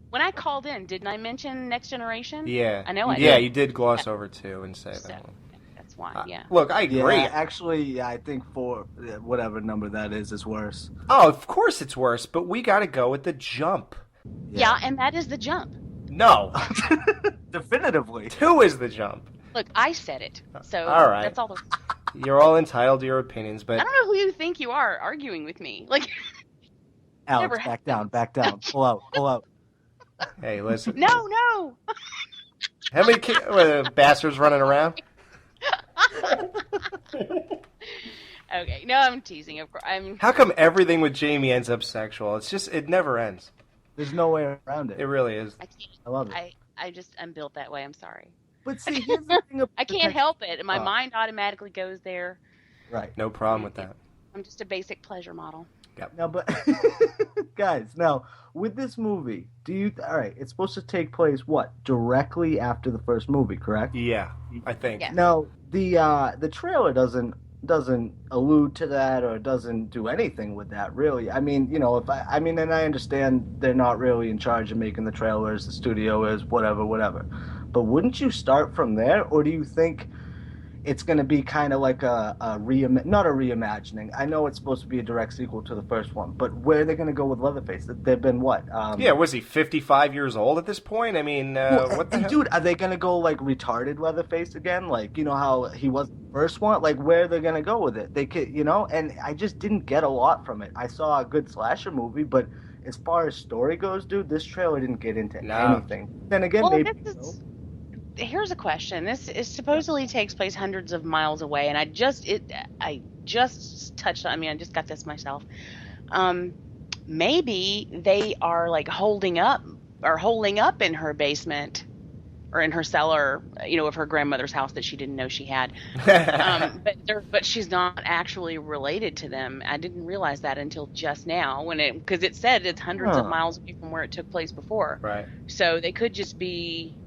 when I called in, didn't I mention Next Generation? Yeah. I know I did. Yeah, you did gloss over two and say that one. That's why, yeah. Look, I agree. Yeah, actually, I think for whatever number that is worse. Oh, of course it's worse, but we got to go with the jump. Yeah, and that is the jump. No. Definitively. 2 is the jump. Look, I said it, so all right. that's all. You're all entitled to your opinions, but I don't know who you think you are arguing with me. Like, Alex, back down. Pull out. Hey, listen. No. How many bastards running around? Okay, no, I'm teasing. Of course, How come everything with Jamie ends up sexual? It never ends. There's no way around it. It really is. I love it. I'm built that way. I'm sorry. But see, here's the thing about I can't help it. My mind automatically goes there. Right. No problem with that. I'm just a basic pleasure model. Yep. Now, but guys, now with this movie, all right? It's supposed to take place directly after the first movie, correct? Yeah, I think. Yeah. Now the trailer doesn't allude to that or doesn't do anything with that, really. I mean, and I understand they're not really in charge of making the trailers. The studio is, whatever. But wouldn't you start from there, or do you think it's going to be kind of like not a reimagining? I know it's supposed to be a direct sequel to the first one, but where are they going to go with Leatherface? They've been what? Was he 55 years old at this point? I mean, what the hell? Dude, are they going to go like retarded Leatherface again? Like, you know how he was the first one? Like, where are they going to go with it? They could, and I just didn't get a lot from it. I saw a good slasher movie, but as far as story goes, dude, this trailer didn't get into anything. Then again, here's a question. This supposedly takes place hundreds of miles away, and I just touched on. I mean, I just got this myself. Maybe they are like holding up in her basement or in her cellar, of her grandmother's house that she didn't know she had. But she's not actually related to them. I didn't realize that until just now because it said it's hundreds of miles away from where it took place before. Right. So they could just be,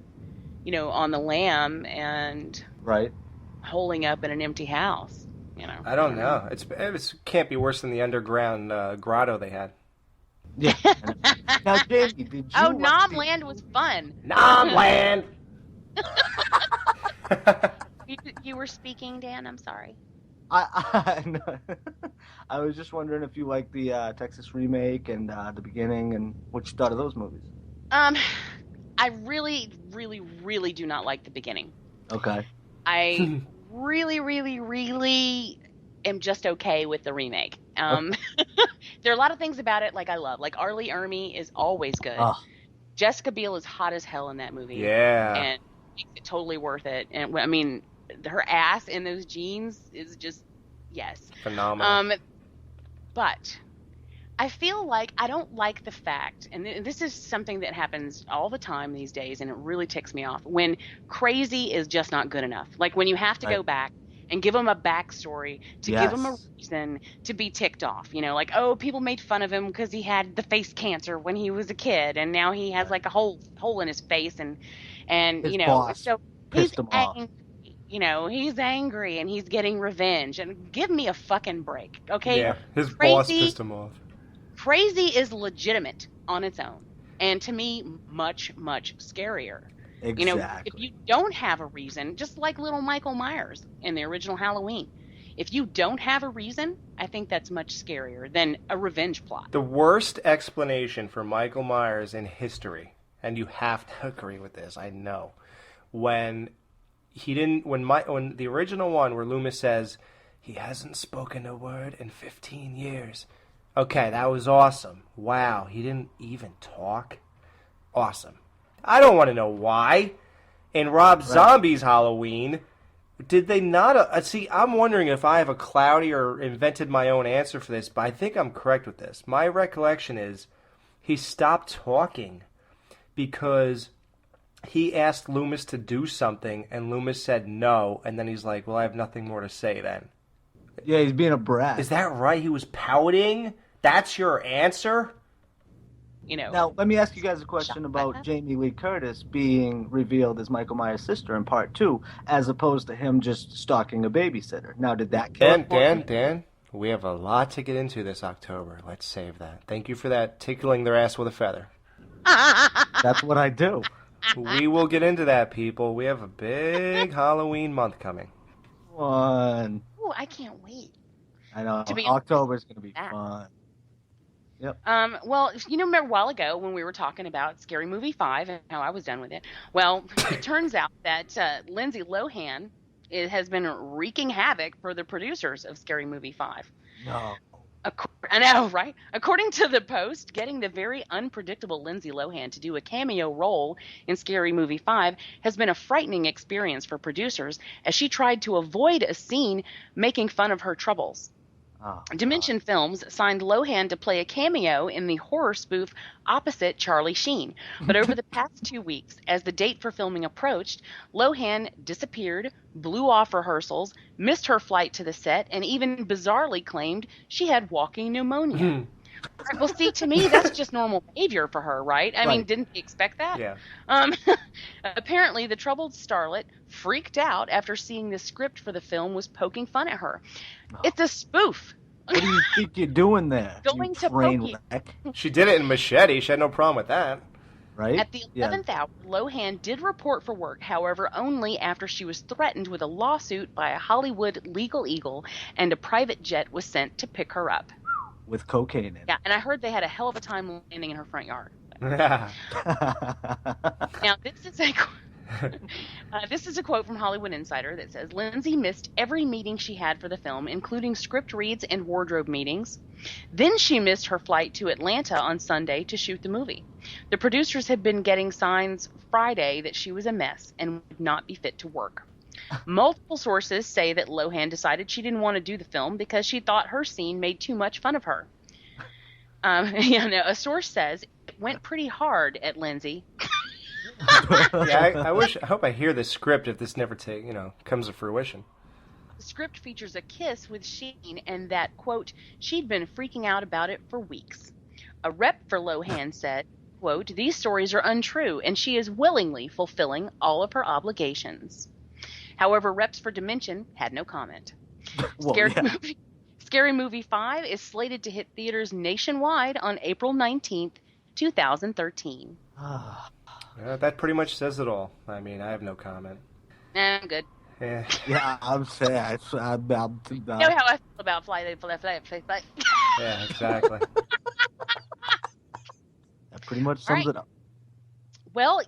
on the lam and holding up in an empty house. I don't know. It can't be worse than the underground grotto they had. Yeah. Now, Jamie, did you? Oh, Nomland was fun. Nomland. You were speaking, Dan. I'm sorry. I was just wondering if you liked the Texas remake and the beginning, and what you thought of those movies. I really, really, really do not like the beginning. Okay. I really, really, really am just okay with the remake. There are a lot of things about it I love. Like Arlie Ermy is always good. Oh. Jessica Biel is hot as hell in that movie. Yeah. And makes it totally worth it. And I mean, her ass in those jeans is just, yes. Phenomenal. But I feel like I don't like the fact, and this is something that happens all the time these days, and it really ticks me off, when crazy is just not good enough. Like when you have to go back and give them a backstory to give them a reason to be ticked off. People made fun of him because he had the face cancer when he was a kid, and now he has like a hole in his face, and his boss so pissed him angry. off. He's angry and he's getting revenge. And give me a fucking break, okay? Yeah, his boss pissed him off. Crazy is legitimate on its own, and to me, much, much scarier. Exactly. If you don't have a reason, just like little Michael Myers in the original Halloween, if you don't have a reason, I think that's much scarier than a revenge plot. The worst explanation for Michael Myers in history, and you have to agree with this, I know, when the original one where Loomis says he hasn't spoken a word in 15 years. Okay, that was awesome. Wow, he didn't even talk? Awesome. I don't want to know why. In Rob Zombie's Halloween, did they not... see, I'm wondering if I have a cloudy or invented my own answer for this, but I think I'm correct with this. My recollection is he stopped talking because he asked Loomis to do something, and Loomis said no, and then he's like, well, I have nothing more to say then. Yeah, he's being a brat. Is that right? He was pouting? That's your answer? Now, let me ask you guys a question about Jamie Lee Curtis being revealed as Michael Myers' sister in part 2, as opposed to him just stalking a babysitter. Now, did that kill Dan, we have a lot to get into this October. Let's save that. Thank you for that, tickling their ass with a feather. That's what I do. We will get into that, people. We have a big Halloween month coming. Fun. Oh, I can't wait. I know. October is going to be fun. Yep. Well, remember a while ago when we were talking about Scary Movie 5 and how I was done with it? Well, it turns out that Lindsay Lohan it has been wreaking havoc for the producers of Scary Movie 5. No. I know, right? According to the Post, getting the very unpredictable Lindsay Lohan to do a cameo role in Scary Movie 5 has been a frightening experience for producers as she tried to avoid a scene making fun of her troubles. Dimension Films signed Lohan to play a cameo in the horror spoof opposite Charlie Sheen. But over the past 2 weeks, as the date for filming approached, Lohan disappeared, blew off rehearsals, missed her flight to the set, and even bizarrely claimed she had walking pneumonia. Well, see, to me, that's just normal behavior for her, right? I mean, didn't you expect that? Yeah. Apparently, the troubled starlet freaked out after seeing the script for the film was poking fun at her. It's a spoof. What do you think you're doing there? Going to train poke wreck? She did it in Machete. She had no problem with that. Right? At the 11th hour, Lohan did report for work, however, only after she was threatened with a lawsuit by a Hollywood legal eagle and a private jet was sent to pick her up. With cocaine in it. Yeah, and I heard they had a hell of a time landing in her front yard. Yeah. Now, this is a quote from Hollywood Insider that says, Lindsay missed every meeting she had for the film, including script reads and wardrobe meetings. Then she missed her flight to Atlanta on Sunday to shoot the movie. The producers had been getting signs Friday that she was a mess and would not be fit to work. Multiple sources say that Lohan decided she didn't want to do the film because she thought her scene made too much fun of her. A source says it went pretty hard at Lindsay. Yeah, I hope I hear the script if this never comes to fruition. The script features a kiss with Sheen and that, quote, she'd been freaking out about it for weeks. A rep for Lohan said, quote, these stories are untrue and she is willingly fulfilling all of her obligations. However, reps for Dimension had no comment. Scary Movie 5 is slated to hit theaters nationwide on April 19th, 2013. That pretty much says it all. I mean, I have no comment. I'm good. Yeah, yeah, I'm sad. You know how I feel about fly. Yeah, exactly. That pretty much sums it up. Well,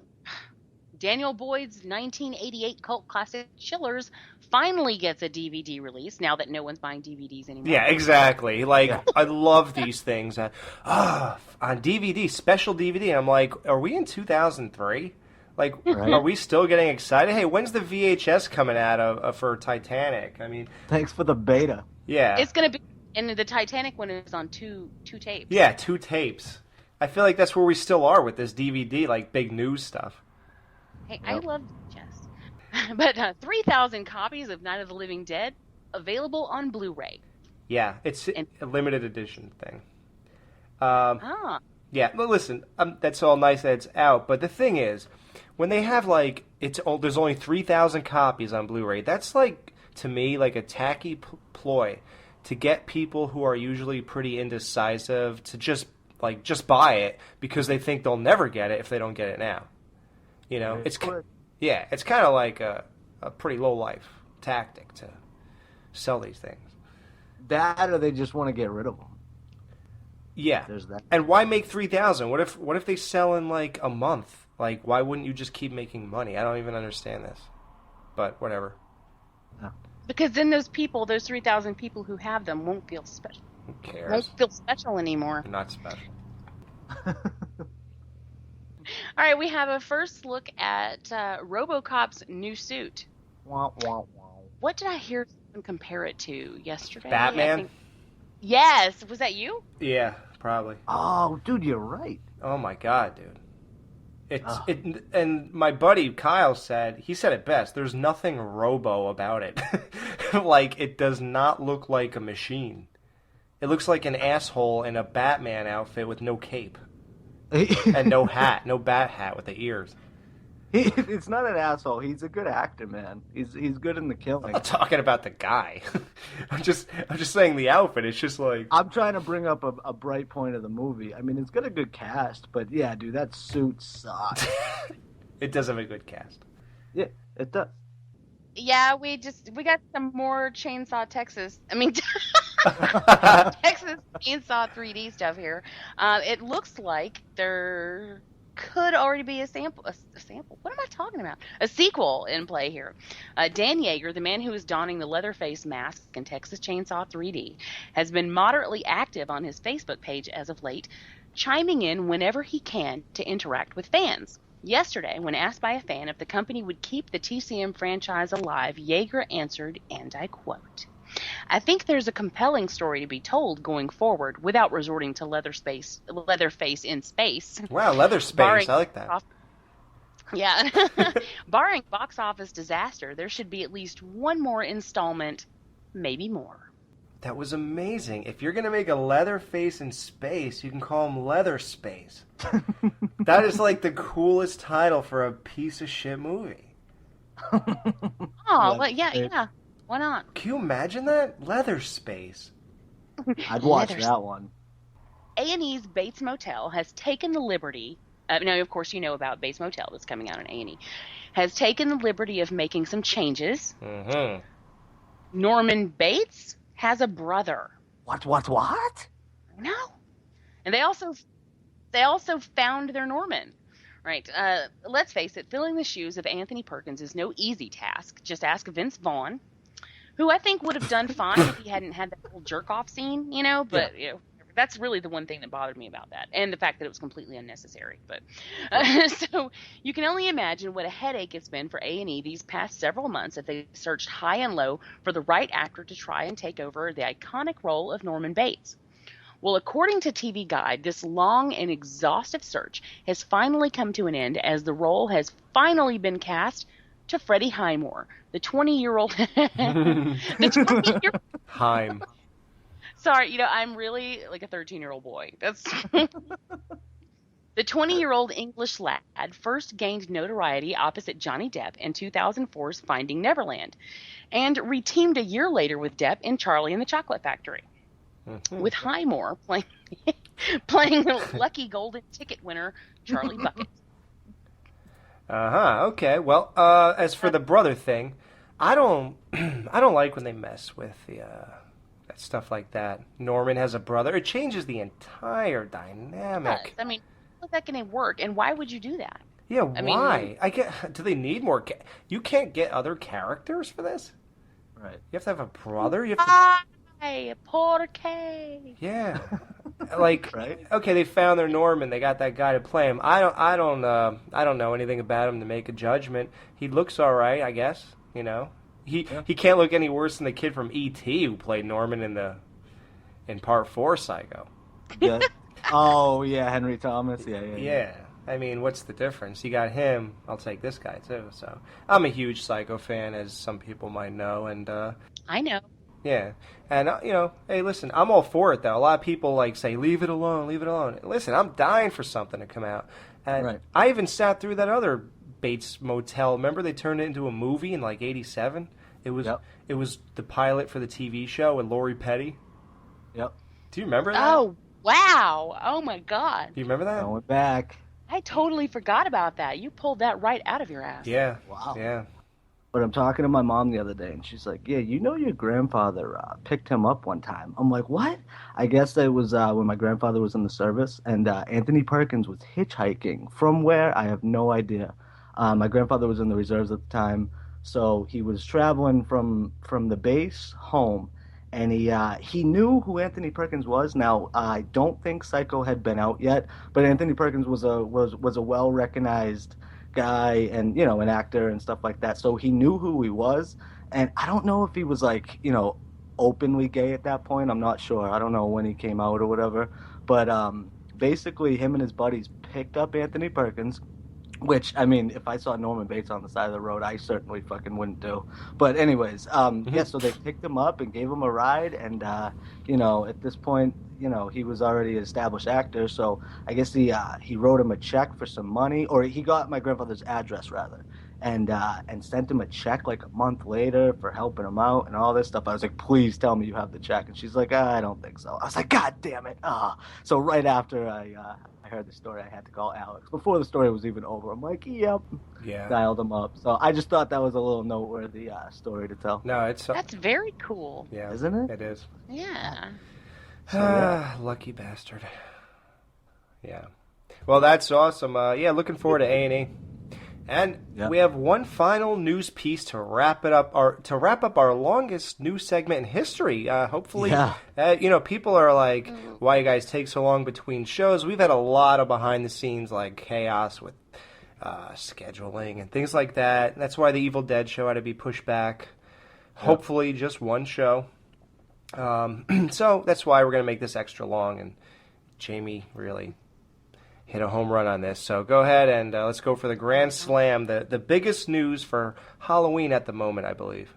Daniel Boyd's 1988 cult classic Chillers finally gets a DVD release now that no one's buying DVDs anymore. Yeah, exactly. I love these things. On DVD, special DVD. I'm like, are we in 2003? Are we still getting excited? Hey, when's the VHS coming out for Titanic? I mean, thanks for the beta. Yeah, it's gonna be, and the Titanic one is on two tapes. Yeah, 2 tapes. I feel like that's where we still are with this DVD, big news stuff. Hey, I love VHS. But 3,000 copies of Night of the Living Dead available on Blu-ray. Yeah, it's a limited edition thing. Yeah, well, listen, that's all nice that it's out, but the thing is, when they have there's only 3,000 copies on Blu-ray, that's to me a tacky ploy to get people who are usually pretty indecisive to just buy it because they think they'll never get it if they don't get it now. It's kind of like a pretty low life tactic to sell these things. That or they just want to get rid of them. Yeah, there's that. And why make 3,000? What if they sell in a month? Why wouldn't you just keep making money? I don't even understand this, but whatever. No. Because then those 3,000 people who have them won't feel special. Who cares? Won't feel special anymore. They're not special. All right, we have a first look at RoboCop's new suit. Wah, wah, wah. What did I hear someone compare it to yesterday? Batman? Yes. Was that you? Yeah, probably. Oh, dude, you're right. Oh, my God, dude. And my buddy Kyle said it best. There's nothing robo about it. It does not look like a machine. It looks like an asshole in a Batman outfit with no cape. And no hat, no bat hat with the ears. It's not an asshole. He's a good actor, man. He's good in The Killing. I'm not talking about the guy. I'm just saying the outfit. It's just I'm trying to bring up a bright point of the movie. I mean, it's got a good cast, but yeah, dude, that suit sucks. It does have a good cast. Yeah, it does. Yeah, we got some more Chainsaw Texas. I mean, Texas Chainsaw 3D stuff here. It looks like they're could already be a sample. A sample? What am I talking about? A sequel in play here. Dan Yeager, the man who is donning the Leatherface mask in Texas Chainsaw 3D, has been moderately active on his Facebook page as of late, chiming in whenever he can to interact with fans. Yesterday, when asked by a fan if the company would keep the TCM franchise alive, Yeager answered, and I quote, "I think there's a compelling story to be told going forward without resorting to Leatherface in space." Wow, Leatherspace. I like that. Yeah. Barring box office disaster, there should be at least one more installment, maybe more. That was amazing. If you're going to make a Leatherface in space, you can call him Leatherspace. That is like the coolest title for a piece of shit movie. Oh, well, yeah. Why not? Can you imagine that? Leatherspace. I'd watch that one. A&E's Bates Motel has taken the liberty, now of course you know about Bates Motel that's coming out on A&E, has taken the liberty of making some changes. Mm-hmm. Norman Bates has a brother. What? No. And they also found their Norman. Right. Let's face it, filling the shoes of Anthony Perkins is no easy task. Just ask Vince Vaughn, who I think would have done fine if he hadn't had that whole jerk-off scene, but that's really the one thing that bothered me about that, and the fact that it was completely unnecessary. But so you can only imagine what a headache it's been for A&E these past several months as they searched high and low for the right actor to try and take over the iconic role of Norman Bates. Well, according to TV Guide, this long and exhaustive search has finally come to an end as the role has finally been cast to Freddie Highmore, the 20-year-old... Heim. Sorry, I'm really like a 13-year-old boy. That's the 20-year-old English lad first gained notoriety opposite Johnny Depp in 2004's Finding Neverland, and reteamed a year later with Depp in Charlie and the Chocolate Factory, with Highmore playing the lucky golden ticket winner Charlie Bucket. Okay. Well, as for the brother thing, I don't like when they mess with the stuff like that. Norman has a brother. It changes the entire dynamic. I mean, how's that going to work? And why would you do that? Yeah, why? Do they need more? You can't get other characters for this? Right. You have to have a brother? You have to... Porque. Yeah. Right? Okay, they found their Norman. They got that guy to play him. I don't know anything about him to make a judgment. He looks all right, I guess, He can't look any worse than the kid from E.T. who played Norman in Part 4 Psycho. Yeah. Oh, yeah, Henry Thomas. Yeah. I mean, what's the difference? You got him. I'll take this guy, too. So I'm a huge Psycho fan, as some people might know. And I know. Yeah. And, hey, listen, I'm all for it, though. A lot of people, say, leave it alone. Listen, I'm dying for something to come out. And right. I even sat through that other Bates Motel. Remember they turned it into a movie in, 87? It was the pilot for the TV show with Lori Petty. Yep. Do you remember that? Oh, wow. Oh, my God. Do you remember that? Going back. I totally forgot about that. You pulled that right out of your ass. Yeah. Wow. Yeah. But I'm talking to my mom the other day, and she's like, yeah, your grandfather picked him up one time. I'm like, what? I guess it was when my grandfather was in the service, and Anthony Perkins was hitchhiking. From where? I have no idea. My grandfather was in the reserves at the time, so he was traveling from the base home, and he knew who Anthony Perkins was. Now, I don't think Psycho had been out yet, but Anthony Perkins was a well-recognized guy and, an actor and stuff like that. So he knew who he was. And I don't know if he was openly gay at that point. I'm not sure. I don't know when he came out or whatever. But basically him and his buddies picked up Anthony Perkins, which, I mean, if I saw Norman Bates on the side of the road, I certainly fucking wouldn't do. But anyways, so they picked him up and gave him a ride. And, at this point, he was already an established actor. So I guess he wrote him a check for some money, or he got my grandfather's address, rather, and sent him a check a month later for helping him out and all this stuff. I was like, please tell me you have the check. And she's like, I don't think so. I was like, God damn it. So right after I heard the story, I had to call Alex. Before the story was even over, I'm like, yep. Yeah. Dialed him up. So I just thought that was a little noteworthy story to tell. No, that's very cool. Yeah. Isn't it? It is. Yeah. So, lucky bastard. Yeah. Well, that's awesome. Looking forward to A&E. And we have one final news piece to wrap up our longest news segment in history. Hopefully, people are like, "Why you guys take so long between shows?" We've had a lot of behind the scenes like chaos with scheduling and things like that. That's why the Evil Dead show had to be pushed back. Hopefully, just one show. So that's why we're gonna make this extra long. And Jamie really hit a home run on this. So go ahead and let's go for the Grand Slam, the biggest news for Halloween at the moment, I believe.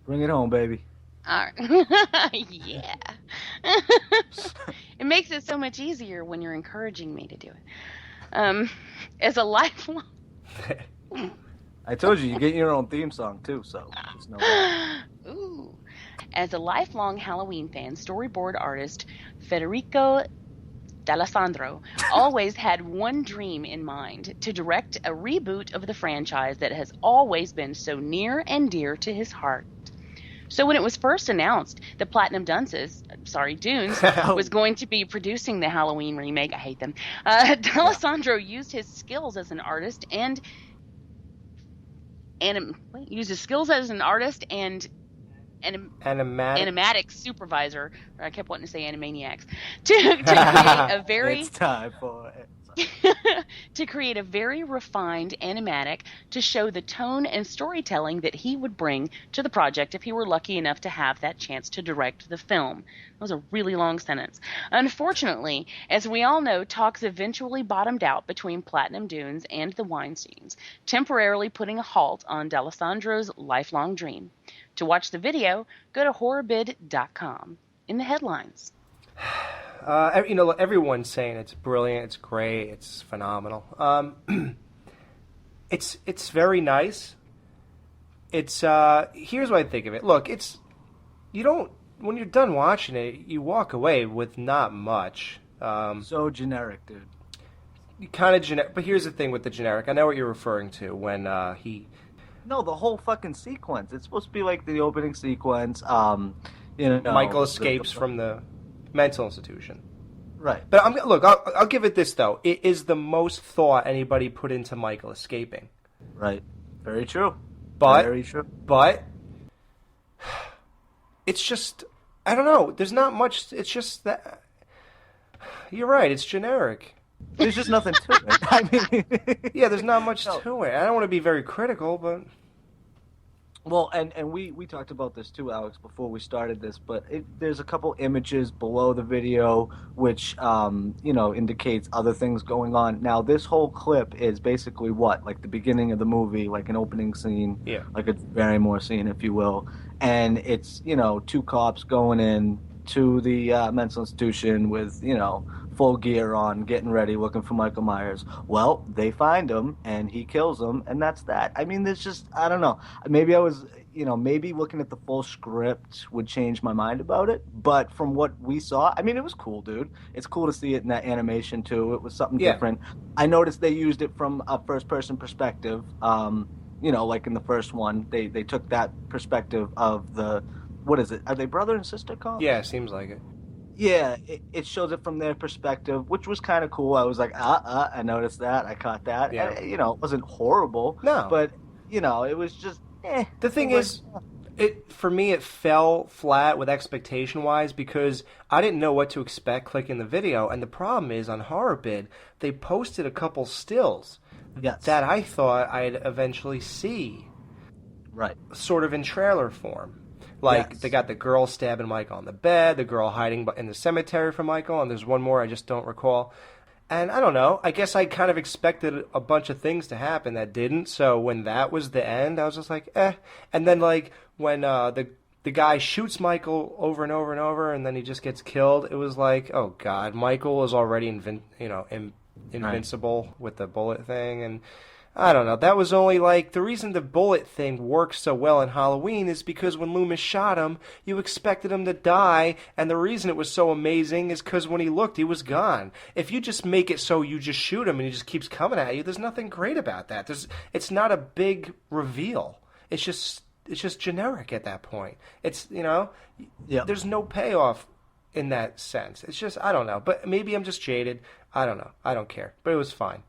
Bring it home, baby. All right. Yeah. It makes it so much easier when you're encouraging me to do it. As a lifelong... I told you get your own theme song, too, so there's no way. Ooh. As a lifelong Halloween fan, storyboard artist Federico D'Alessandro always had one dream in mind: to direct a reboot of the franchise that has always been so near and dear to his heart. So when it was first announced that Platinum Dunes was going to be producing the Halloween remake, I hate them, D'Alessandro used his skills as an artist and animatic supervisor, or I kept wanting to say animaniacs, to create a very it's time for it. to create a very refined animatic to show the tone and storytelling that he would bring to the project if he were lucky enough to have that chance to direct the film. That was a really long sentence. Unfortunately, as we all know, talks eventually bottomed out between Platinum Dunes and the Weinsteins, temporarily putting a halt on D'Alessandro's lifelong dream. To watch the video, go to horrorbid.com. In the headlines. Everyone's saying it's brilliant, it's great, it's phenomenal. It's very nice. It's here's what I think of it. Look, when you're done watching it, you walk away with not much. So generic, dude. Kind of generic, but here's the thing with the generic. I know what you're referring to when No, the whole fucking sequence. It's supposed to be like the opening sequence. Michael escapes from the mental institution. Right. But I'll give it this though. It is the most thought anybody put into Michael escaping. Right. Very true. Very true. But it's just, I don't know. There's not much. It's just that. You're right. It's generic. There's just nothing to it. I mean, yeah, there's not much to it. I don't want to be very critical, but. Well, and we talked about this too, Alex, before we started this, but there's a couple images below the video which, indicates other things going on. Now, this whole clip is basically what? Like the beginning of the movie, like an opening scene, like a Barrymore scene, if you will. And it's, two cops going in to the mental institution with, full gear on, getting ready, looking for Michael Myers. Well, they find him, and he kills him, and that's that. I mean, there's just, I don't know. Maybe I was, maybe looking at the full script would change my mind about it, but from what we saw, I mean, it was cool, dude. It's cool to see it in that animation, too. It was something different. I noticed they used it from a first-person perspective, like in the first one. They took that perspective of the, what is it? Are they brother and sister cops? Yeah, it seems like it. Yeah, it shows it from their perspective, which was kind of cool. I was like, I noticed that. I caught that. Yeah. And, it wasn't horrible. No. But, it was just, The thing is, for me, it fell flat with expectation-wise because I didn't know what to expect clicking the video. And the problem is, on HorrorBid, they posted a couple stills that I thought I'd eventually see. Right. Sort of in trailer form. Like, they got the girl stabbing Michael on the bed, the girl hiding in the cemetery for Michael, and there's one more I just don't recall. And I don't know, I guess I kind of expected a bunch of things to happen that didn't, so when that was the end, I was just like, eh. And then, like, when the guy shoots Michael over and over and over, and then he just gets killed, it was like, oh god, Michael is already invincible with the bullet thing, and I don't know. That was only like, the reason the bullet thing works so well in Halloween is because when Loomis shot him, you expected him to die, and the reason it was so amazing is because when he looked, he was gone. If you just make it so you just shoot him and he just keeps coming at you, there's nothing great about that. It's not a big reveal. It's just generic at that point. It's, there's no payoff in that sense. It's just, I don't know. But maybe I'm just jaded. I don't know. I don't care. But it was fine.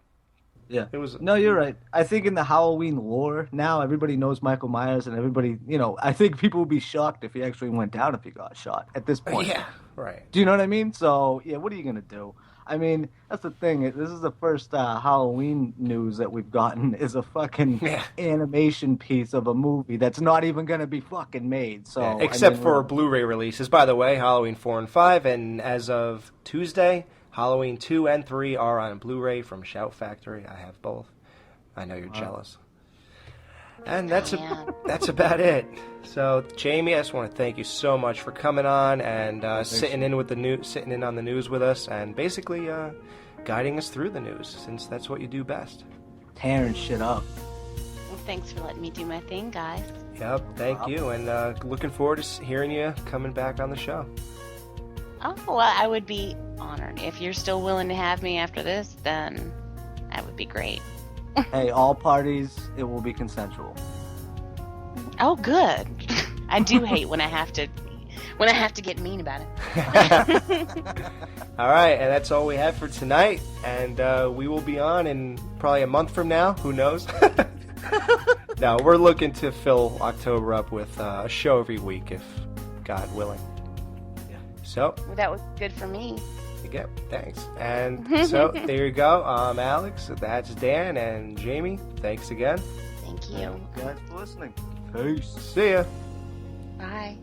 Yeah. It was. No, you're right. I think in the Halloween lore, now everybody knows Michael Myers, and everybody, I think people would be shocked if he actually went down if he got shot at this point. Yeah, right. Do you know what I mean? So, yeah, what are you going to do? I mean, that's the thing. This is the first Halloween news that we've gotten is a fucking animation piece of a movie that's not even going to be fucking made. So except for Blu-ray releases. By the way, Halloween 4 and 5, and as of Tuesday, Halloween 2 and 3 are on Blu-ray from Shout Factory. I have both. I know you're jealous. And that's about it. So, Jamie, I just want to thank you so much for coming on and sitting in on the news with us, and basically guiding us through the news, since that's what you do best. Tearing shit up. Well, thanks for letting me do my thing, guys. Yep, thank you, and looking forward to hearing you coming back on the show. Oh, well, I would be honored. If you're still willing to have me after this, then that would be great. Hey, all parties, it will be consensual. Oh, good. I do hate when I have to get mean about it. All right, and that's all we have for tonight. And we will be on in probably a month from now. Who knows? No, we're looking to fill October up with a show every week, if God willing. Yeah. So Well, that was good for me. Yeah, thanks. And so there you go. Alex, that's Dan, and Jamie. Thank you again. Thank you. Thank you guys for listening. Peace. See ya. Bye.